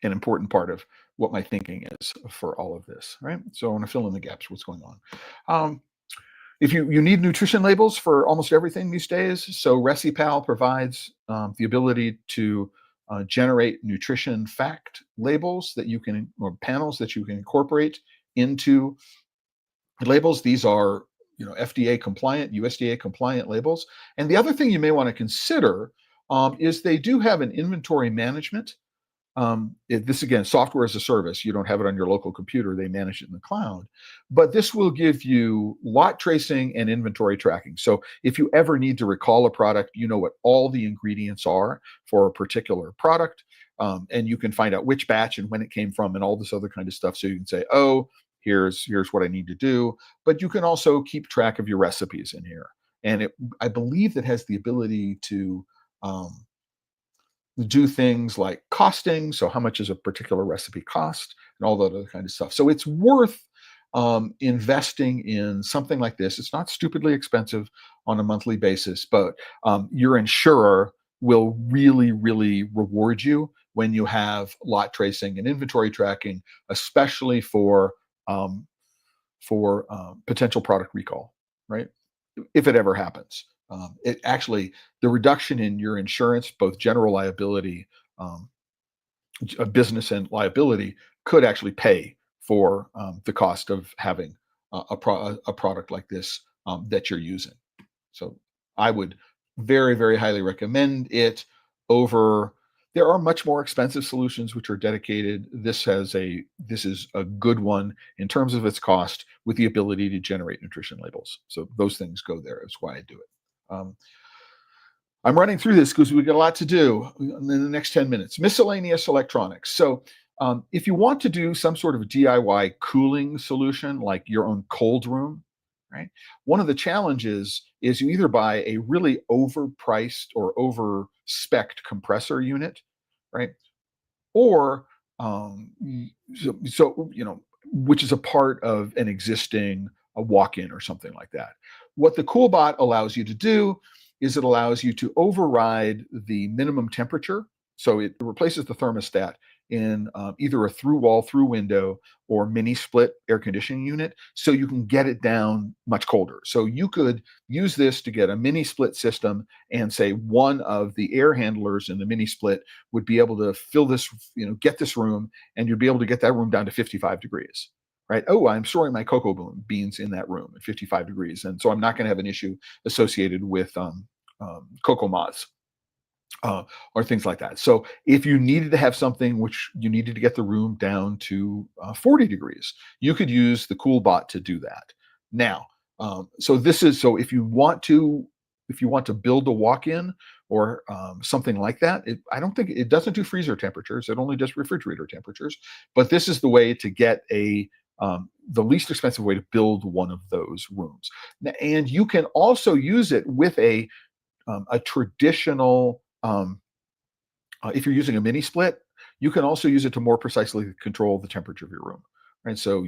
S1: an important part of what my thinking is for all of this, right? So I want to fill in the gaps, what's going on. If you need nutrition labels for almost everything these days, so ReciPal provides the ability to generate nutrition fact labels or panels that you can incorporate into labels. These are FDA compliant, USDA compliant labels. And the other thing you may want to consider is they do have an inventory management. This again, software as a service. You don't have it on your local computer; they manage it in the cloud. But this will give you lot tracing and inventory tracking. So if you ever need to recall a product, you know what all the ingredients are for a particular product, and you can find out which batch and when it came from, and all this other kind of stuff. So you can say, "Oh, here's what I need to do." But you can also keep track of your recipes in here, and I believe it has the ability to um, do things like costing. So how much does a particular recipe cost and all that other kind of stuff. So it's worth investing in something like this. It's not stupidly expensive on a monthly basis, but your insurer will really, really reward you when you have lot tracing and inventory tracking, especially um, for potential product recall, right? If it ever happens. It actually, the reduction in your insurance, both general liability, um, business and liability, could actually pay for the cost of having a product like this that you're using. So I would very, very highly recommend it over. There are much more expensive solutions which are dedicated. This is a good one in terms of its cost with the ability to generate nutrition labels. So those things go there. That's why I do it. I'm running through this because we've got a lot to do in the next 10 minutes. Miscellaneous electronics. So if you want to do some sort of DIY cooling solution, like your own cold room, right? One of the challenges is you either buy a really overpriced or over-spec'd compressor unit, right? Or which is a part of an existing a walk-in or something like that. What the CoolBot allows you to do is it allows you to override the minimum temperature. So it replaces the thermostat in either a through window or mini split air conditioning unit, so you can get it down much colder. So you could use this to get a mini split system, and say one of the air handlers in the mini split would be able to fill this, get this room, and you'd be able to get that room down to 55 degrees, right? Oh, I'm storing my cocoa beans in that room at 55 degrees. And so I'm not going to have an issue associated with cocoa moths uh, or things like that. So if you needed to have something which you needed to get the room down to 40 degrees, you could use the CoolBot to do that. Now, so if you want to build a walk-in or something like that, I don't think it doesn't do freezer temperatures. It only does refrigerator temperatures. But this is the way to get the least expensive way to build one of those rooms. And you can also use it with a traditional if you're using a mini split, you can also use it to more precisely control the temperature of your room. Right. So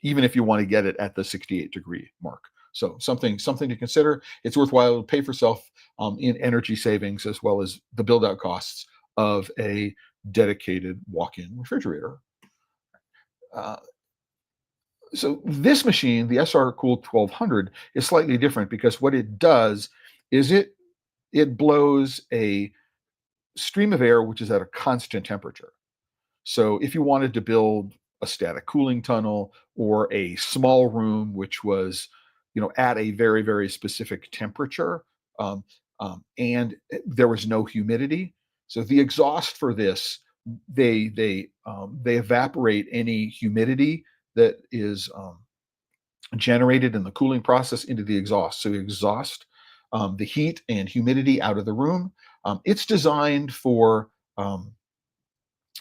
S1: even if you want to get it at the 68-degree mark. So something to consider. It's worthwhile to pay for self in energy savings as well as the build out costs of a dedicated walk-in refrigerator. Uh, so this machine, the SR Cool 1200, is slightly different because what it does is it blows a stream of air which is at a constant temperature. So if you wanted to build a static cooling tunnel or a small room which was, at a very, very specific temperature, um, and there was no humidity, so the exhaust for this, they evaporate any humidity that is generated in the cooling process into the exhaust. So you exhaust the heat and humidity out of the room. Um, it's designed for um,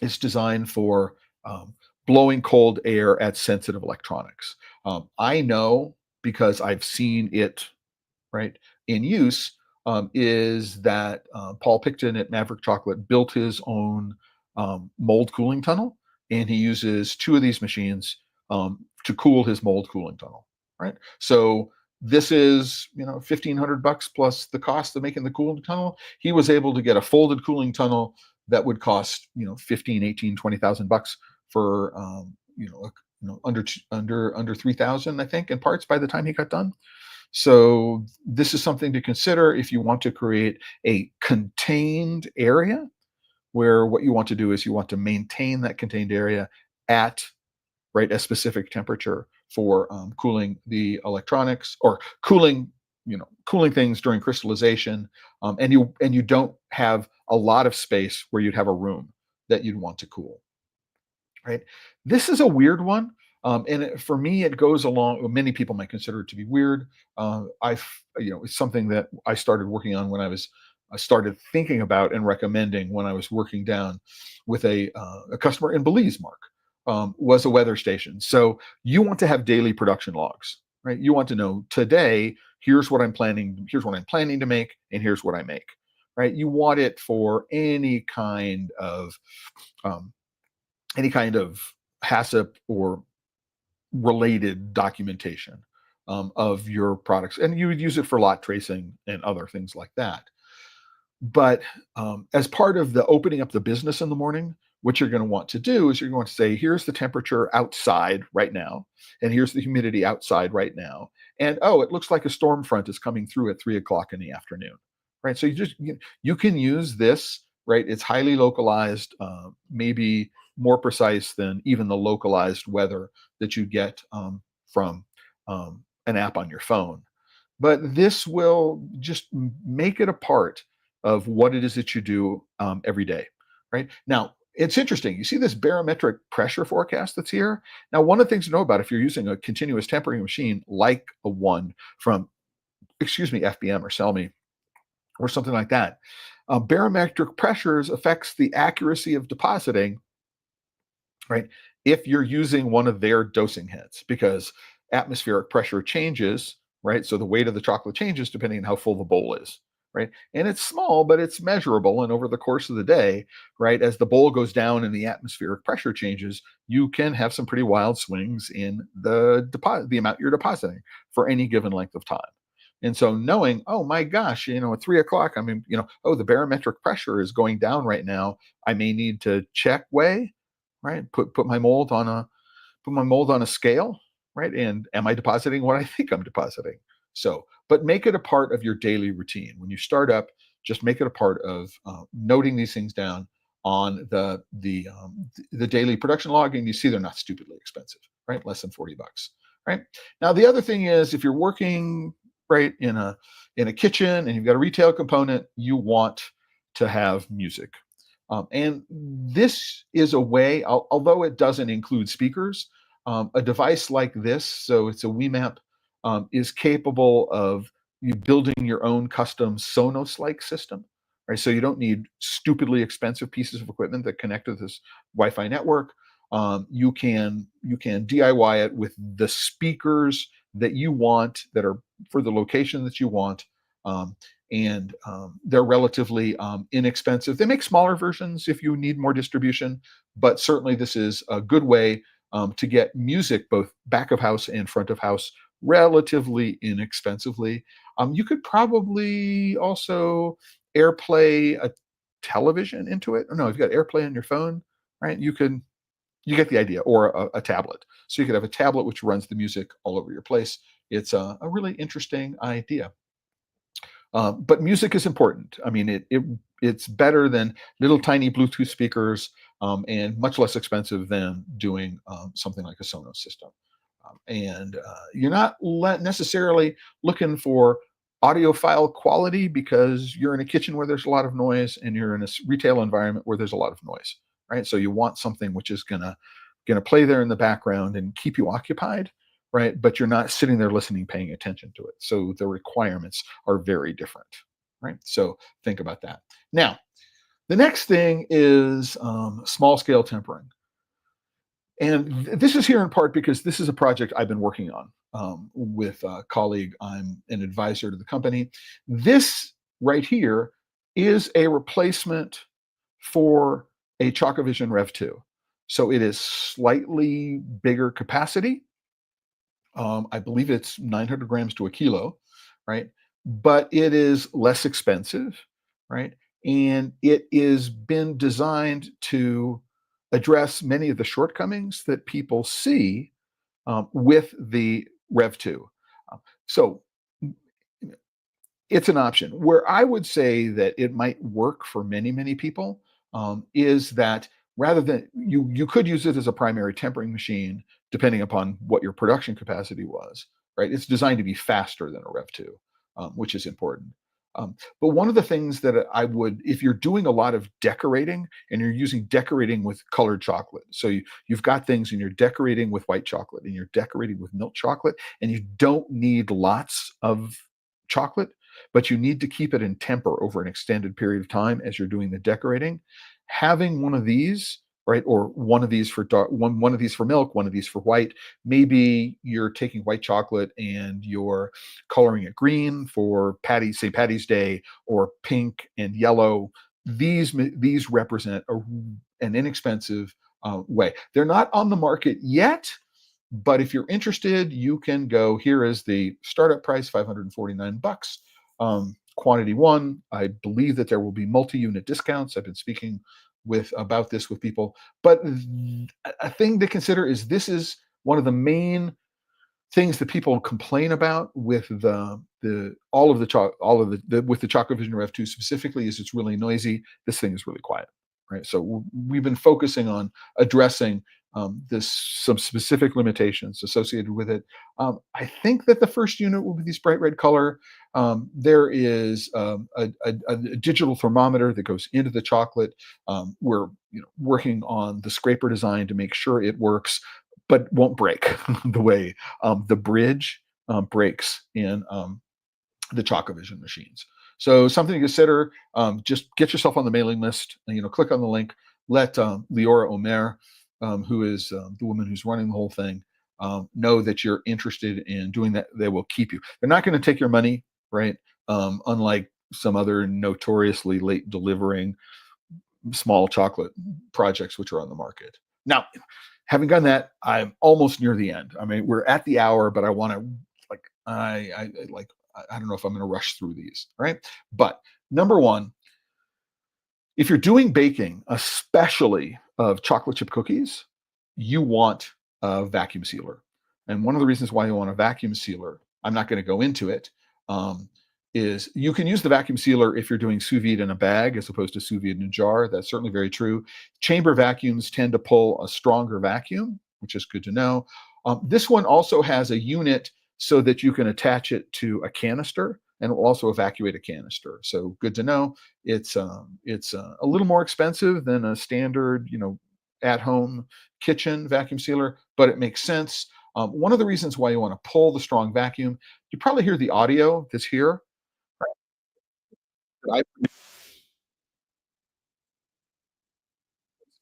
S1: it's designed for um, blowing cold air at sensitive electronics. I know because I've seen it right in use. Is that Paul Picton at Maverick Chocolate built his own mold cooling tunnel, and he uses two of these machines to cool his mold cooling tunnel. Right. So this is $1,500 plus the cost of making the cooling tunnel. He was able to get a folded cooling tunnel that would cost 15, 18, 20,000 bucks for under 3,000 I think in parts by the time he got done. So this is something to consider if you want to create a contained area where what you want to do is you want to maintain that contained area at a specific temperature for cooling the electronics or cooling things during crystallization, and you don't have a lot of space where you'd have a room that you'd want to cool. Right. This is a weird one. For me, it goes along. Many people might consider it to be weird. It's something that I started working on when I started thinking about and recommending when I was working down with a customer in Belize. Mark was a weather station. So you want to have daily production logs, right? You want to know today. Here's what I'm planning. Here's what I'm planning to make, and here's what I make. Right. You want it for um, any kind of HACCP or related documentation of your products. And you would use it for lot tracing and other things like that. But as part of the opening up the business in the morning, what you're going to want to do is you're going to say, here's the temperature outside right now, and here's the humidity outside right now. And oh, it looks like a storm front is coming through at 3 o'clock in the afternoon. Right. So you can use this, right? It's highly localized, maybe more precise than even the localized weather that you get from an app on your phone. But this will just make it a part of what it is that you do every day, right? Now, it's interesting. You see this barometric pressure forecast that's here. Now, one of the things to know about if you're using a continuous tempering machine like a one from, FBM or Selmy or something like that, barometric pressures affects the accuracy of depositing, right? If you're using one of their dosing heads, because atmospheric pressure changes, right? So the weight of the chocolate changes depending on how full the bowl is, right? And it's small, but it's measurable. And over the course of the day, right, as the bowl goes down and the atmospheric pressure changes, you can have some pretty wild swings in the amount you're depositing for any given length of time. And so knowing, oh my gosh, at 3 o'clock, oh, the barometric pressure is going down right now. I may need to check weigh, right? Put my mold on a scale, right? And am I depositing what I think I'm depositing? So, but make it a part of your daily routine. When you start up, just make it a part of noting these things down on the daily production log, and you see they're not stupidly expensive. right? Less than 40 bucks, right? Now, the other thing is if you're working, right, in a kitchen and you've got a retail component, you want to have music. And this is a way, although it doesn't include speakers, a device like this, so it's a Wemap, is capable of you building your own custom Sonos-like system, right? So you don't need stupidly expensive pieces of equipment that connect to this Wi-Fi network. You can DIY it with the speakers that you want, that are for the location that you want. And they're relatively inexpensive. They make smaller versions if you need more distribution, but certainly this is a good way to get music both back of house and front of house relatively inexpensively. You could probably also AirPlay a television into it. Oh, no, if you've got AirPlay on your phone, right? You get the idea, or a tablet. So you could have a tablet which runs the music all over your place. It's a really interesting idea. But music is important. I mean, it's better than little tiny Bluetooth speakers, and much less expensive than doing something like a Sonos system. And you're not necessarily looking for audiophile quality because you're in a kitchen where there's a lot of noise and you're in a retail environment where there's a lot of noise, right? So you want something which is gonna play there in the background and keep you occupied, right? But you're not sitting there listening, paying attention to it. So the requirements are very different, right? So think about that. Now, the next thing is small scale tempering. And this is here in part because this is a project I've been working on with a colleague. I'm an advisor to the company. This right here is a replacement for a ChocoVision Rev 2. So it is slightly bigger capacity. I believe it's 900 grams to a kilo, right? But it is less expensive, right? And it is been designed to address many of the shortcomings that people see with the Rev 2. So it's an option. Where I would say that it might work for many, many people is that rather than you could use it as a primary tempering machine, depending upon what your production capacity was, right? It's designed to be faster than a Rev 2, which is important. But one of the things that I would, if you're doing a lot of decorating and you're using decorating with colored chocolate, so you've got things and you're decorating with white chocolate and you're decorating with milk chocolate, and you don't need lots of chocolate, but you need to keep it in temper over an extended period of time as you're doing the decorating. Having one of these, right, or one of these for dark, one of these for milk, one of these for white. Maybe you're taking white chocolate and you're coloring it green for say Patty's Day, or pink and yellow. These represent an inexpensive way. They're not on the market yet, but if you're interested, you can go. Here is the startup price, 549 bucks. Quantity one. I believe that there will be multi-unit discounts. I've been speaking about this with people, but a thing to consider is this is one of the main things that people complain about with with the ChocoVision Rev 2 specifically, is it's really noisy. This thing is really quiet, right? So we've been focusing on addressing some specific limitations associated with it. I think that the first unit will be this bright red color. There is a digital thermometer that goes into the chocolate. We're working on the scraper design to make sure it works, but won't break the way the bridge breaks in the ChocoVision machines. So something to consider. Just get yourself on the mailing list. Click on the link. Let Leora Omer, who is the woman who's running the whole thing, know that you're interested in doing that. They will keep you. They're not going to take your money, right? Unlike some other notoriously late delivering small chocolate projects which are on the market. Now, having done that, I'm almost near the end. I mean, we're at the hour, but I want to I don't know if I'm going to rush through these, right? But number one, if you're doing baking, especially of chocolate chip cookies, you want a vacuum sealer. And one of the reasons why you want a vacuum sealer, I'm not going to go into it, is you can use the vacuum sealer if you're doing sous vide in a bag as opposed to sous vide in a jar. That's certainly very true. Chamber vacuums tend to pull a stronger vacuum, which is good to know. This one also has a unit so that you can attach it to a canister, and it will also evacuate a canister. So good to know. It's a little more expensive than a standard, at-home kitchen vacuum sealer, but it makes sense. One of the reasons why you want to pull the strong vacuum, you probably hear the audio that's here. Right? I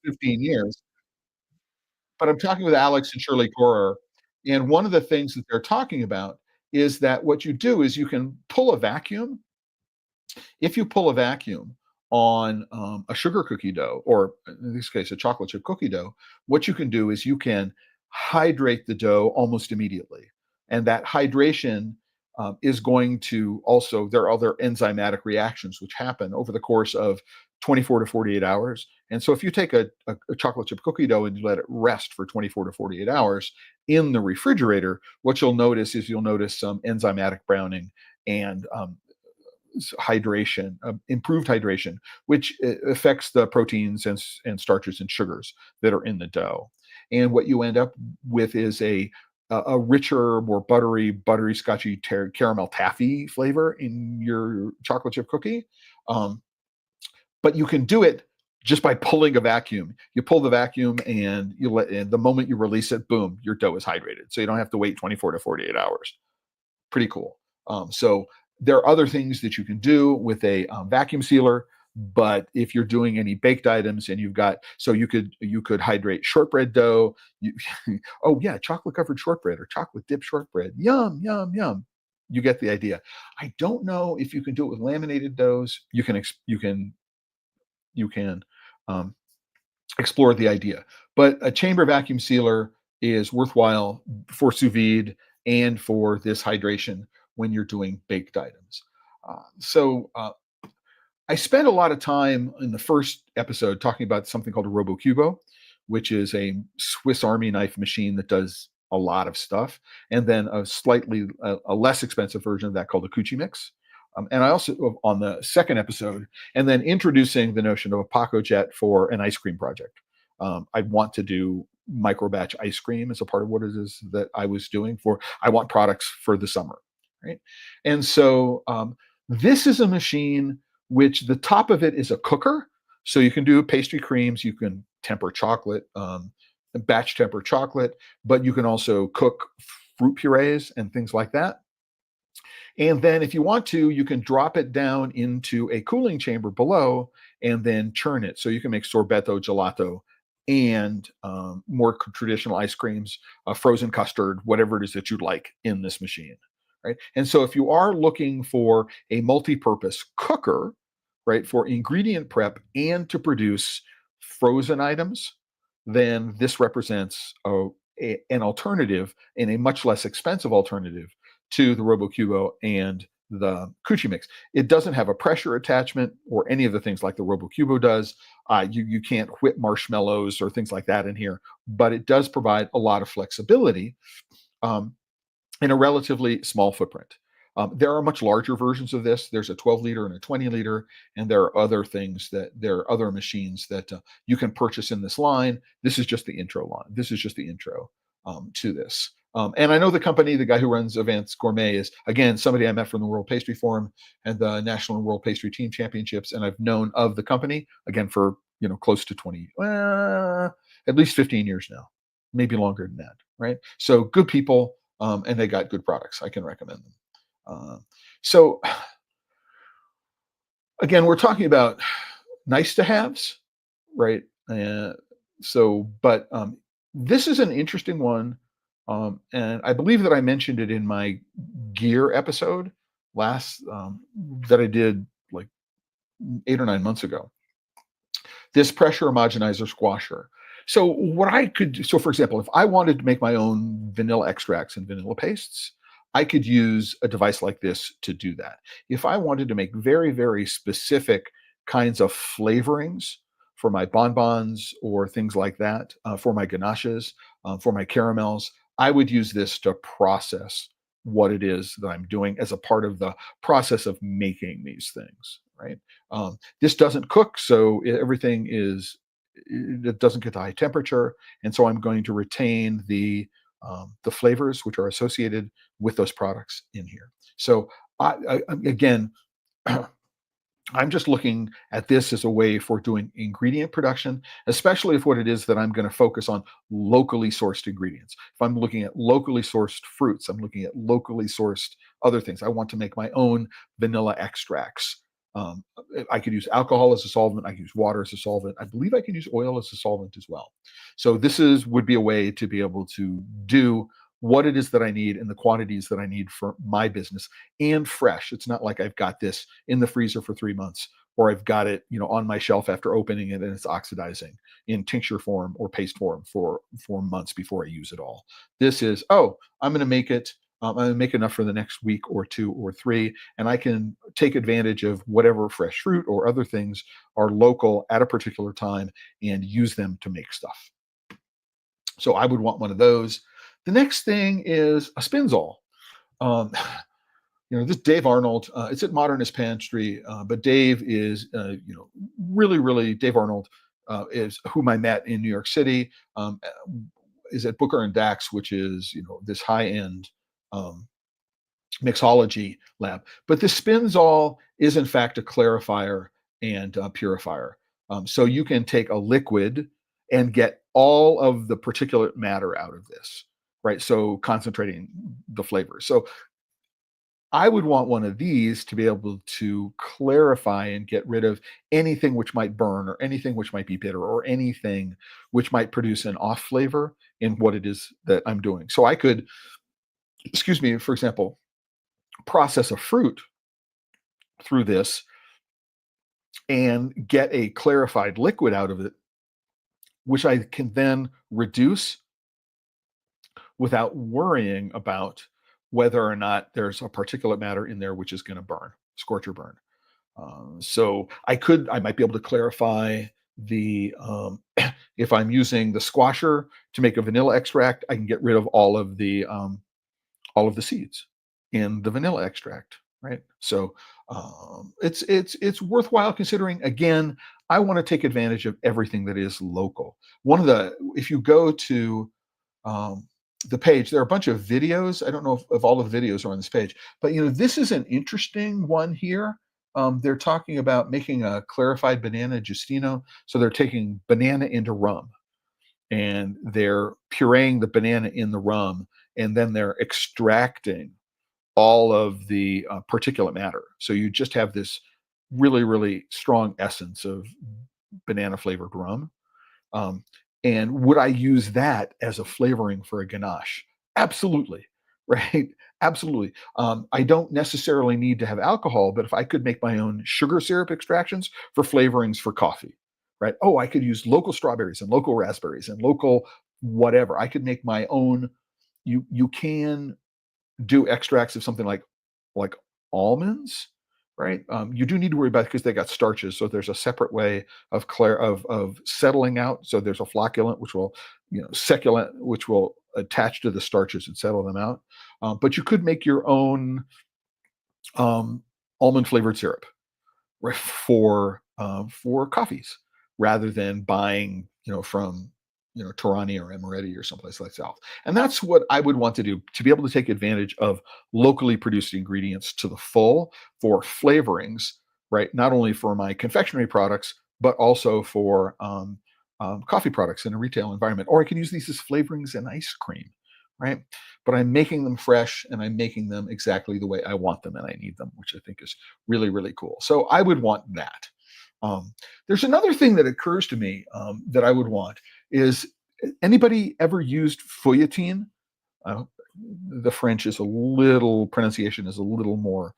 S1: 15 years, but I'm talking with Alex and Shirley Corer, and one of the things that they're talking about is that what you do is you can pull a vacuum. If you pull a vacuum on a sugar cookie dough, or in this case, a chocolate chip cookie dough, what you can do is you can hydrate the dough almost immediately. And that hydration is going to also, there are other enzymatic reactions which happen over the course of 24 to 48 hours. And so if you take a chocolate chip cookie dough and you let it rest for 24 to 48 hours in the refrigerator, what you'll notice is you'll notice some enzymatic browning and hydration, improved hydration, which affects the proteins and starches and sugars that are in the dough. And what you end up with is a richer, more buttery, scotchy caramel taffy flavor in your chocolate chip cookie. Um, but you can do it just by pulling a vacuum. You pull the vacuum and the moment you release it, boom, your dough is hydrated. So you don't have to wait 24 to 48 hours. Pretty cool. So there are other things that you can do with a vacuum sealer, but if you're doing any baked items and you could hydrate shortbread dough. Oh yeah, chocolate covered shortbread or chocolate dipped shortbread. Yum yum yum. You get the idea. I don't know if you can do it with laminated doughs. You can um, explore the idea. But a chamber vacuum sealer is worthwhile for sous vide and for this hydration when you're doing baked items. So I spent a lot of time in the first episode talking about something called a RoboCubo, which is a Swiss Army knife machine that does a lot of stuff, and then a less expensive version of that called a Cucci Mix. And I also on the second episode, and then introducing the notion of a Paco Jet for an ice cream project. I want to do micro batch ice cream as a part of what it is that I was doing for. I want products for the summer, right? And so this is a machine which the top of it is a cooker. So you can do pastry creams, you can temper chocolate, batch temper chocolate, but you can also cook fruit purees and things like that. And then if you want to, you can drop it down into a cooling chamber below and then churn it. So you can make sorbetto, gelato, and more traditional ice creams, frozen custard, whatever it is that you'd like in this machine. Right. And so if you are looking for a multi-purpose cooker, right, for ingredient prep and to produce frozen items, then this represents an alternative and a much less expensive alternative to the RoboCubo and the Cucci Mix. It doesn't have a pressure attachment or any of the things like the RoboCubo does. You can't whip marshmallows or things like that in here, but it does provide a lot of flexibility um, in a relatively small footprint. There are much larger versions of this. There's a 12 liter and a 20 liter, and there are other machines that you can purchase in this line. This is just the intro line. This is just the intro to this. And I know the company, the guy who runs Advanced Gourmet, is again somebody I met from the World Pastry Forum and the National and World Pastry Team Championships, and I've known of the company again for close to 20, at least 15 years now, maybe longer than that, right? So good people, and they got good products. I can recommend them. So again, we're talking about nice to haves, right? But this is an interesting one, and I believe that I mentioned it in my gear episode last that I did like 8 or 9 months ago. This pressure homogenizer squasher. So what I could do, so for example, if I wanted to make my own vanilla extracts and vanilla pastes, I could use a device like this to do that. If I wanted to make very, very specific kinds of flavorings for my bonbons or things like that, for my ganaches, for my caramels, I would use this to process what it is that I'm doing as a part of the process of making these things, right? This doesn't cook, so everything it doesn't get the high temperature, and so I'm going to retain the the flavors which are associated with those products in here. So again, I'm just looking at this as a way for doing ingredient production, especially if what it is that I'm going to focus on locally sourced ingredients. If I'm looking at locally sourced fruits, I'm looking at locally sourced other things. I want to make my own vanilla extracts. Um, I could use alcohol as a solvent. I could use water as a solvent. I believe I can use oil as a solvent as well. So this would be a way to be able to do what it is that I need in the quantities that I need for my business, and fresh. It's not like I've got this in the freezer for 3 months, or I've got it, on my shelf after opening it and it's oxidizing in tincture form or paste form for months before I use it all. This is, oh, I'm going to make it. I'm going to make enough for the next week or 2 or 3, and I can take advantage of whatever fresh fruit or other things are local at a particular time and use them to make stuff. So I would want one of those. The next thing is a Spinzall. Um, this Dave Arnold, it's at Modernist Pantry, but Dave is, really, really, Dave Arnold is whom I met in New York City, is at Booker and Dax, which is, this high-end um, mixology lab. But the Spinzall is in fact a clarifier and purifier. So you can take a liquid and get all of the particulate matter out of this, right? So concentrating the flavor. So I would want one of these to be able to clarify and get rid of anything which might burn or anything which might be bitter or anything which might produce an off flavor in what it is that I'm doing. So I could, excuse me, for example, process a fruit through this and get a clarified liquid out of it, which I can then reduce without worrying about whether or not there's a particulate matter in there which is going to burn, scorch or burn. So I might be able to clarify the, if I'm using the squasher to make a vanilla extract, I can get rid of all of the seeds in the vanilla extract, right? So it's worthwhile considering. Again, I want to take advantage of everything that is local. If you go to um, the page, there are a bunch of videos. I don't know if all of the videos are on this page, but this is an interesting one here. They're talking about making a clarified banana Justino. So they're taking banana into rum and they're pureeing the banana in the rum, and then they're extracting all of the particulate matter. So you just have this really, really strong essence of banana flavored rum. Um, and would I use that as a flavoring for a ganache? Absolutely, right? Absolutely. I don't necessarily need to have alcohol, but if I could make my own sugar syrup extractions for flavorings for coffee, right? Oh, I could use local strawberries and local raspberries and local whatever. I could make my own. You can do extracts of something like almonds, right? You do need to worry about it because they got starches. So there's a separate way of settling out. So there's a flocculant which will, seculant which will attach to the starches and settle them out. But you could make your own almond flavored syrup, right, for coffees rather than buying from Torani or Amaretti or someplace like that. And that's what I would want to do, to be able to take advantage of locally produced ingredients to the full for flavorings, right? Not only for my confectionery products, but also for coffee products in a retail environment. Or I can use these as flavorings in ice cream, right? But I'm making them fresh and I'm making them exactly the way I want them and I need them, which I think is really, really cool. So I would want that. There's another thing that occurs to me that I would want is, anybody ever used feuilletine? Uh, the French pronunciation is a little more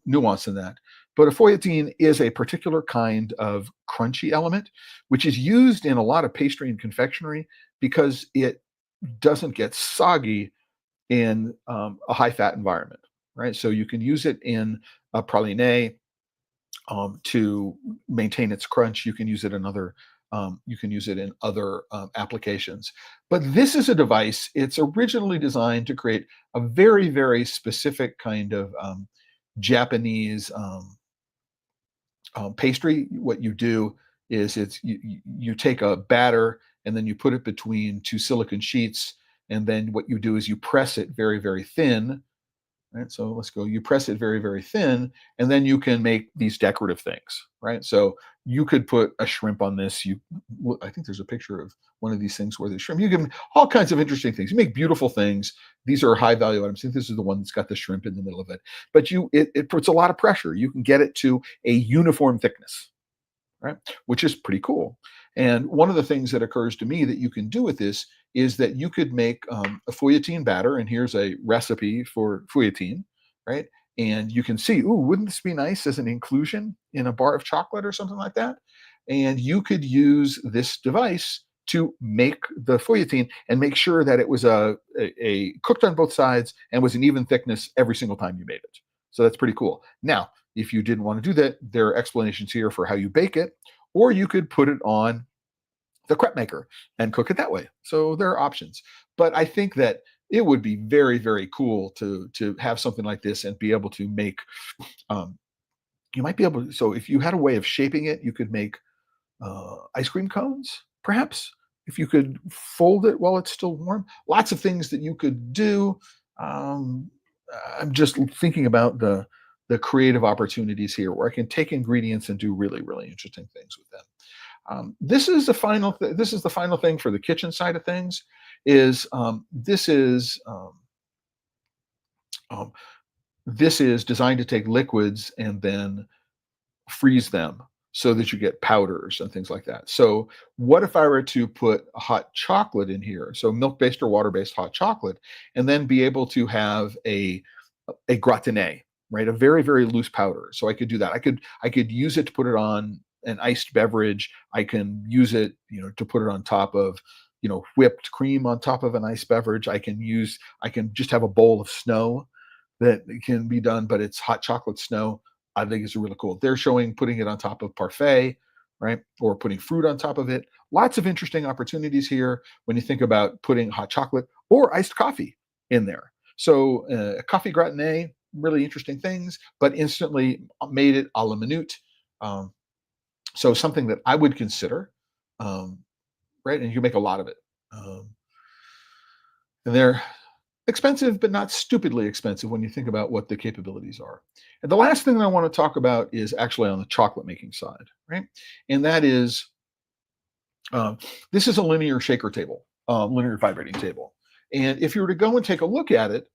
S1: nuanced than that. But a feuilletine is a particular kind of crunchy element, which is used in a lot of pastry and confectionery because it doesn't get soggy in a high fat environment, right? So you can use it in a praline to maintain its crunch. You can use it in other applications. But this is a device. It's originally designed to create a very, very specific kind of Japanese pastry. What you do is you take a batter and then you put it between two silicon sheets And then what you do is you press it very, very thin. Right, so let's go. You press it very, very thin, and then you can make these decorative things. Right, so you could put a shrimp on this. I think there's a picture of one of these things where there's shrimp. You can all kinds of interesting things. You make beautiful things. These are high value items. I think this is the one that's got the shrimp in the middle of it. But it puts a lot of pressure. You can get it to a uniform thickness, right? Which is pretty cool. And one of the things that occurs to me that you can do with this is that you could make a fouilletine batter, and here's a recipe for fouilletine, right? And you can see, ooh, wouldn't this be nice as an inclusion in a bar of chocolate or something like that? And you could use this device to make the fouilletine and make sure that it was a cooked on both sides and was an even thickness every single time you made it. So that's pretty cool. Now, if you didn't want to do that, there are explanations here for how you bake it, or you could put it on the crepe maker and cook it that way. So there are options. But I think that it would be very, very cool to have something like this and be able to make. You might be able to. So if you had a way of shaping it, you could make ice cream cones, perhaps. If you could fold it while it's still warm, lots of things that you could do. Um, I'm just thinking about the creative opportunities here, where I can take ingredients and do really, really interesting things with them. This is the final. This is the final thing for the kitchen side of things. Um, this is designed to take liquids and then freeze them so that you get powders and things like that. So what if I were to put a hot chocolate in here? So milk-based or water-based hot chocolate, and then be able to have a gratiné, right? A very, very loose powder. So I could do that. I could use it to put it on an iced beverage. I can use it, to put it on top of, whipped cream on top of an iced beverage. I can just have a bowl of snow that can be done, but it's hot chocolate snow. I think it's really cool. They're showing putting it on top of parfait, right? Or putting fruit on top of it. Lots of interesting opportunities here when you think about putting hot chocolate or iced coffee in there. So a coffee gratiné, really interesting things, but instantly made it a la minute. So something that I would consider, right? And you make a lot of it. And they're expensive, but not stupidly expensive when you think about what the capabilities are. And the last thing that I want to talk about is actually on the chocolate making side, right? And that is, this is a linear shaker table, linear vibrating table. And if you were to go and take a look at it,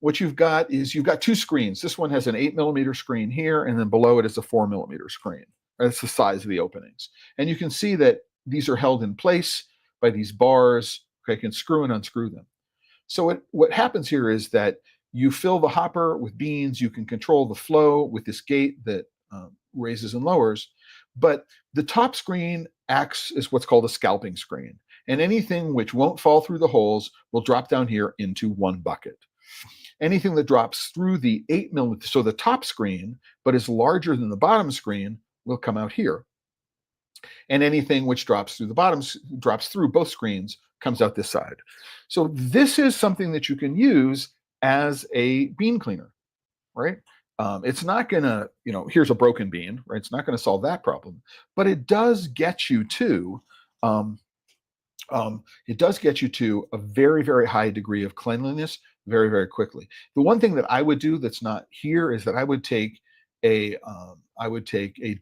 S1: what you've got two screens. This one has an 8mm screen here, and then below it is a 4mm screen. That's the size of the openings. And you can see that these are held in place by these bars. Okay, you can screw and unscrew them. So what happens here is that you fill the hopper with beans. You can control the flow with this gate that raises and lowers. But the top screen acts as what's called a scalping screen. And anything which won't fall through the holes will drop down here into one bucket. Anything that drops through the 8mm, so the top screen, but is larger than the bottom screen, will come out here. And anything which drops through both screens comes out this side. So this is something that you can use as a bean cleaner, right? It's not gonna, here's a broken bean, right? It's not gonna solve that problem, but it does get you to, a very, very high degree of cleanliness very, very quickly. The one thing that I would do that's not here is that I would take a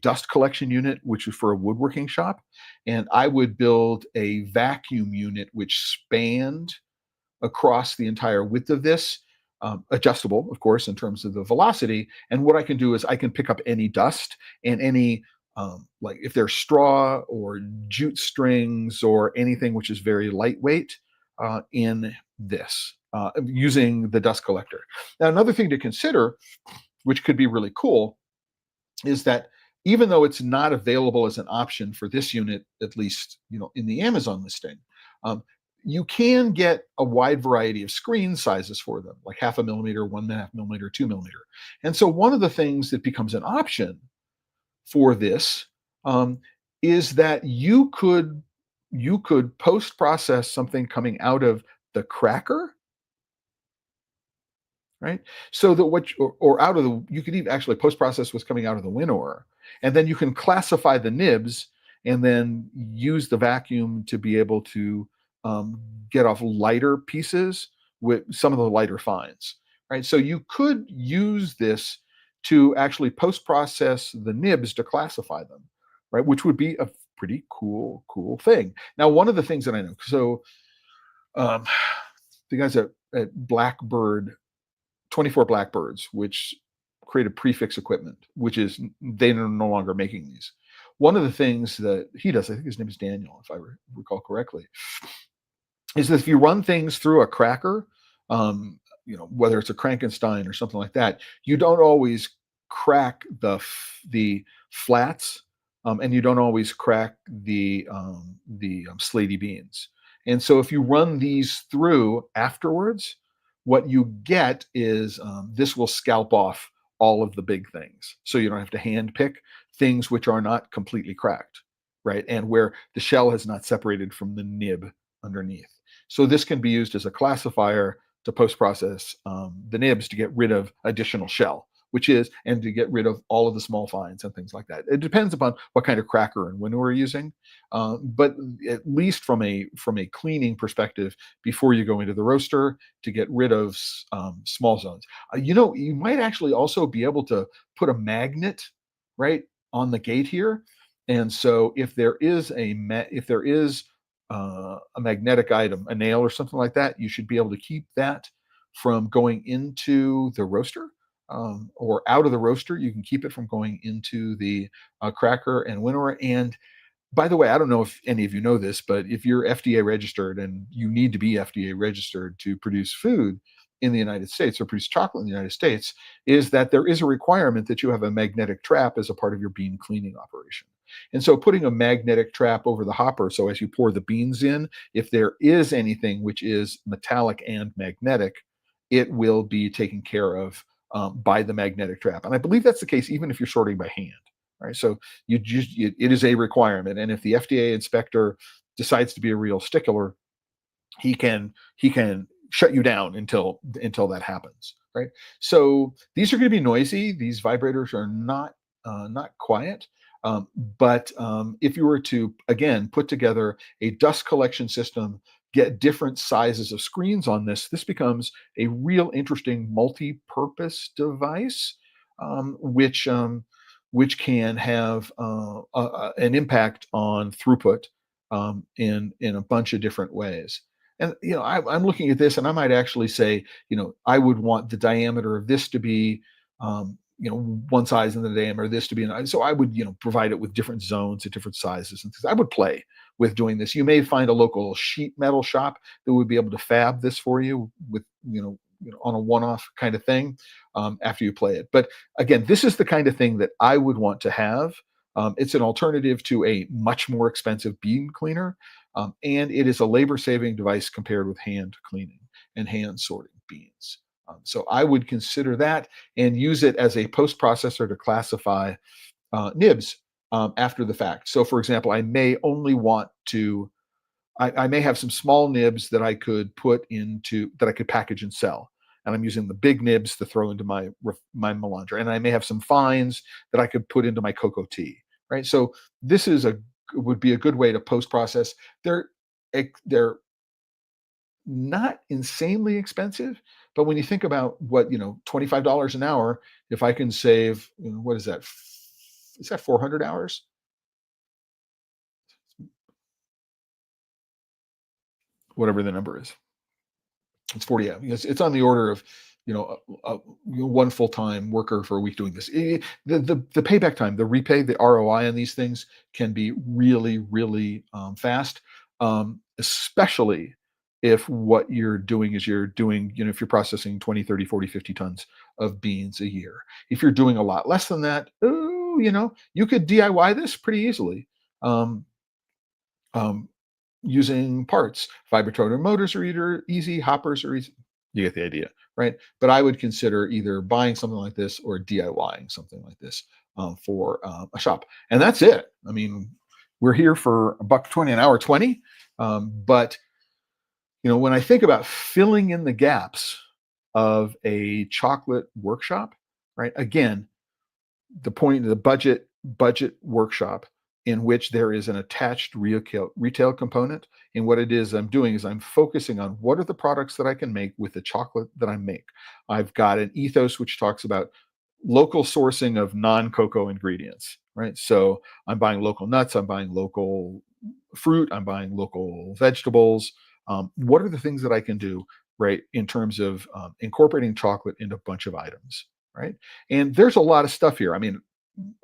S1: dust collection unit, which is for a woodworking shop, and I would build a vacuum unit which spanned across the entire width of this, adjustable, of course, in terms of the velocity. And what I can do is I can pick up any dust and any, like if there's straw or jute strings or anything which is very lightweight in this, using the dust collector. Now, another thing to consider, which could be really cool, is that even though it's not available as an option for this unit, at least in the Amazon listing, you can get a wide variety of screen sizes for them, like 0.5 millimeter, 1.5 millimeter, 2mm. And so one of the things that becomes an option for this is that you could post-process something coming out of the cracker, right? So that or out of you could even actually post-process what's coming out of the winnower, and then you can classify the nibs and then use the vacuum to be able to um, get off lighter pieces with some of the lighter fines, right? So you could use this to actually post process the nibs to classify them, right? Which would be a pretty cool thing. Now, one of the things that I know, so um, the guys at Blackbird 24 Blackbirds, which created prefix equipment, which is they're no longer making these. One of the things that he does, I think his name is Daniel, if I recall correctly, is that if you run things through a cracker, um, whether it's a Frankenstein or something like that, you don't always crack the flats, and you don't always crack the slaty beans. And so if you run these through afterwards, what you get is this will scalp off all of the big things, so you don't have to hand pick things which are not completely cracked, right, and where the shell has not separated from the nib underneath. So this can be used as a classifier to post-process the nibs to get rid of additional shell, which is, and to get rid of all of the small fines and things like that. It depends upon what kind of cracker and winnow we're using, but at least from a cleaning perspective, before you go into the roaster, to get rid of small zones. You might actually also be able to put a magnet right on the gate here, and so if there is a magnetic item, a nail or something like that, you should be able to keep that from going into the roaster, or out of the roaster. You can keep it from going into the cracker and winnower. And by the way, I don't know if any of you know this, but if you're FDA registered, and you need to be FDA registered to produce food in the United States or produce chocolate in the United States, is that there is a requirement that you have a magnetic trap as a part of your bean cleaning operation. And so putting a magnetic trap over the hopper, so as you pour the beans in, if there is anything which is metallic and magnetic, it will be taken care of by the magnetic trap. And I believe that's the case even if you're sorting by hand. Right. So it is a requirement. And if the FDA inspector decides to be a real stickler, he can shut you down until that happens. Right. So these are going to be noisy. These vibrators are not quiet. But if you were to, again, put together a dust collection system, get different sizes of screens on this becomes a real interesting multi-purpose device, which can have an impact on throughput in a bunch of different ways. And I'm looking at this, and I might actually say, I would want the diameter of this to be, one size, and the diameter of this to be so I would, provide it with different zones at different sizes and things. I would play with doing this. You may find a local sheet metal shop that would be able to fab this for you with, on a one-off kind of thing, after you play it. But again, this is the kind of thing that I would want to have. It's an alternative to a much more expensive bean cleaner, and it is a labor-saving device compared with hand cleaning and hand sorting beans. So I would consider that and use it as a post processor to classify nibs after the fact. So, for example, I may only want to. I may have some small nibs that I could package and sell, and I'm using the big nibs to throw into my melange. And I may have some fines that I could put into my cocoa tea. Right. So this would be a good way to post process. They're not insanely expensive, but when you think about what, $25 an hour, if I can save, what is that? Is that 400 hours? Whatever the number is. It's 40 hours. It's on the order of, one full-time worker for a week doing this. The payback time, the ROI on these things can be really, really fast, especially if what you're doing is if you're processing 20, 30, 40, 50 tons of beans a year. If you're doing a lot less than that, you could DIY this pretty easily. Um, um, Using parts. Vibrator motors are either easy, hoppers are easy. You get the idea, right? But I would consider either buying something like this or DIYing something like this for a shop, and that's it. I mean, we're here for $1.20 an hour, 20. But when I think about filling in the gaps of a chocolate workshop, right? Again, the point of the budget workshop in which there is an attached retail component. And what it is I'm doing is I'm focusing on what are the products that I can make with the chocolate that I make. I've got an ethos which talks about local sourcing of non-cocoa ingredients, right? So I'm buying local nuts, I'm buying local fruit, I'm buying local vegetables. What are the things that I can do, right, in terms of incorporating chocolate into a bunch of items, right? And there's a lot of stuff here. I mean,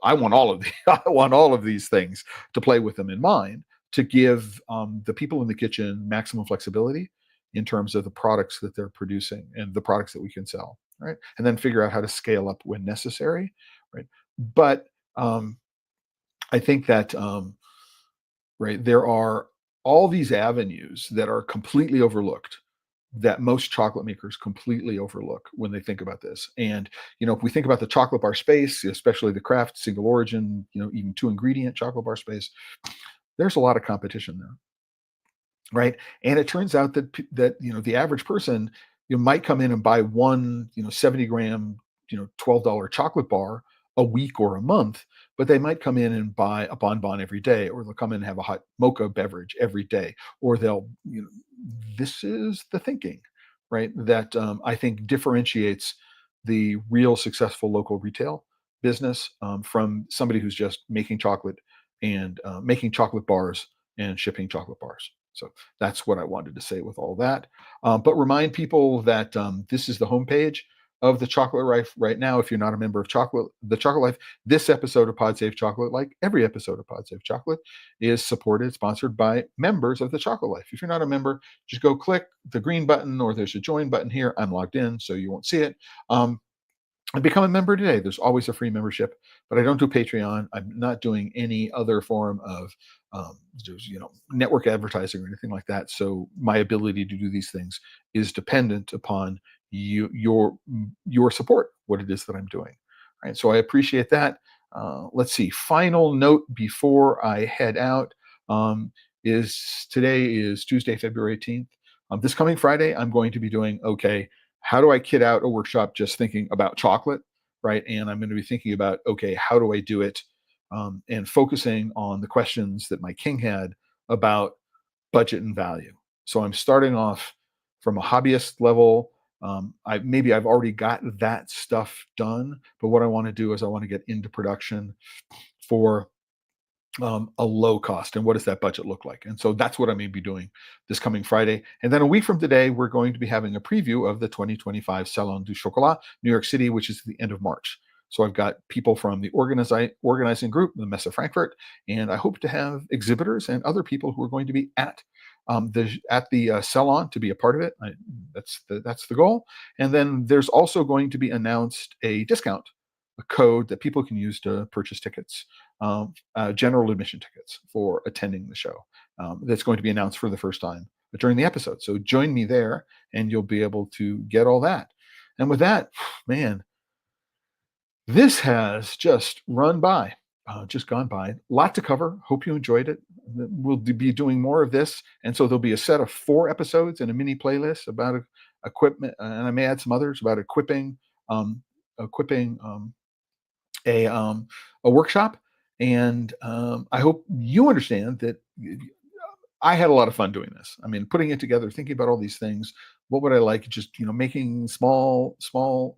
S1: I want all of I want all of these things to play with them in mind to give the people in the kitchen maximum flexibility in terms of the products that they're producing and the products that we can sell, right? And then figure out how to scale up when necessary, right? But I think that right there are all these avenues that are completely overlooked that most chocolate makers completely overlook when they think about this. And if we think about the chocolate bar space, especially the craft single origin, even two ingredient chocolate bar space, there's a lot of competition there, right? And it turns out that the average person might come in and buy one 70-gram $12 chocolate bar a week or a month, but they might come in and buy a bonbon every day, or they'll come in and have a hot mocha beverage every day, or they'll this is the thinking, right, that I think differentiates the real successful local retail business from somebody who's just making chocolate and making chocolate bars and shipping chocolate bars. So that's what I wanted to say with all that. But remind people that this is the homepage of the Chocolate Life right now. If you're not a member of the Chocolate Life, this episode of Pod Save Chocolate, like every episode of Pod Save Chocolate, is sponsored by members of the Chocolate Life. If you're not a member, just go click the green button, or there's a join button here. I'm logged in, so you won't see it. And become a member today. There's always a free membership, but I don't do Patreon. I'm not doing any other form of network advertising or anything like that. So my ability to do these things is dependent upon your support, what it is that I'm doing. Right. So I appreciate that. Let's see. Final note before I head out is today is Tuesday, February 18th. This coming Friday, I'm going to be doing how do I kit out a workshop just thinking about chocolate, right? And I'm going to be thinking about, how do I do it? And focusing on the questions that my king had about budget and value. So I'm starting off from a hobbyist level. I've already got that stuff done, but what I want to do is I want to get into production for a low cost. And what does that budget look like? And so that's what I may be doing this coming Friday. And then a week from today, we're going to be having a preview of the 2025 Salon du Chocolat, New York City, which is the end of March. So I've got people from the organizing group, the Messe Frankfurt, and I hope to have exhibitors and other people who are going to be at the salon to be a part of it. That's the goal. And then there's also going to be announced a discount, a code that people can use to purchase tickets, general admission tickets for attending the show. That's going to be announced for the first time during the episode. So join me there, and you'll be able to get all that. And with that, man, this has just gone by. Lot to cover. Hope you enjoyed it. We'll be doing more of this. And so there'll be a set of 4 episodes and a mini playlist about equipment. And I may add some others about equipping a workshop. And I hope you understand that I had a lot of fun doing this. I mean, putting it together, thinking about all these things. What would I like? Just making small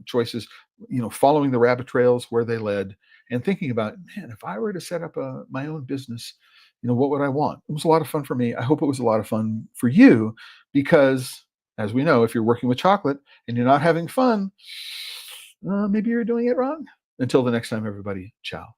S1: choices. Following the rabbit trails where they led, and thinking about, man, if I were to set up my own business, what would I want? It was a lot of fun for me. I hope it was a lot of fun for you, because as we know, if you're working with chocolate and you're not having fun, maybe you're doing it wrong. Until the next time, everybody, ciao.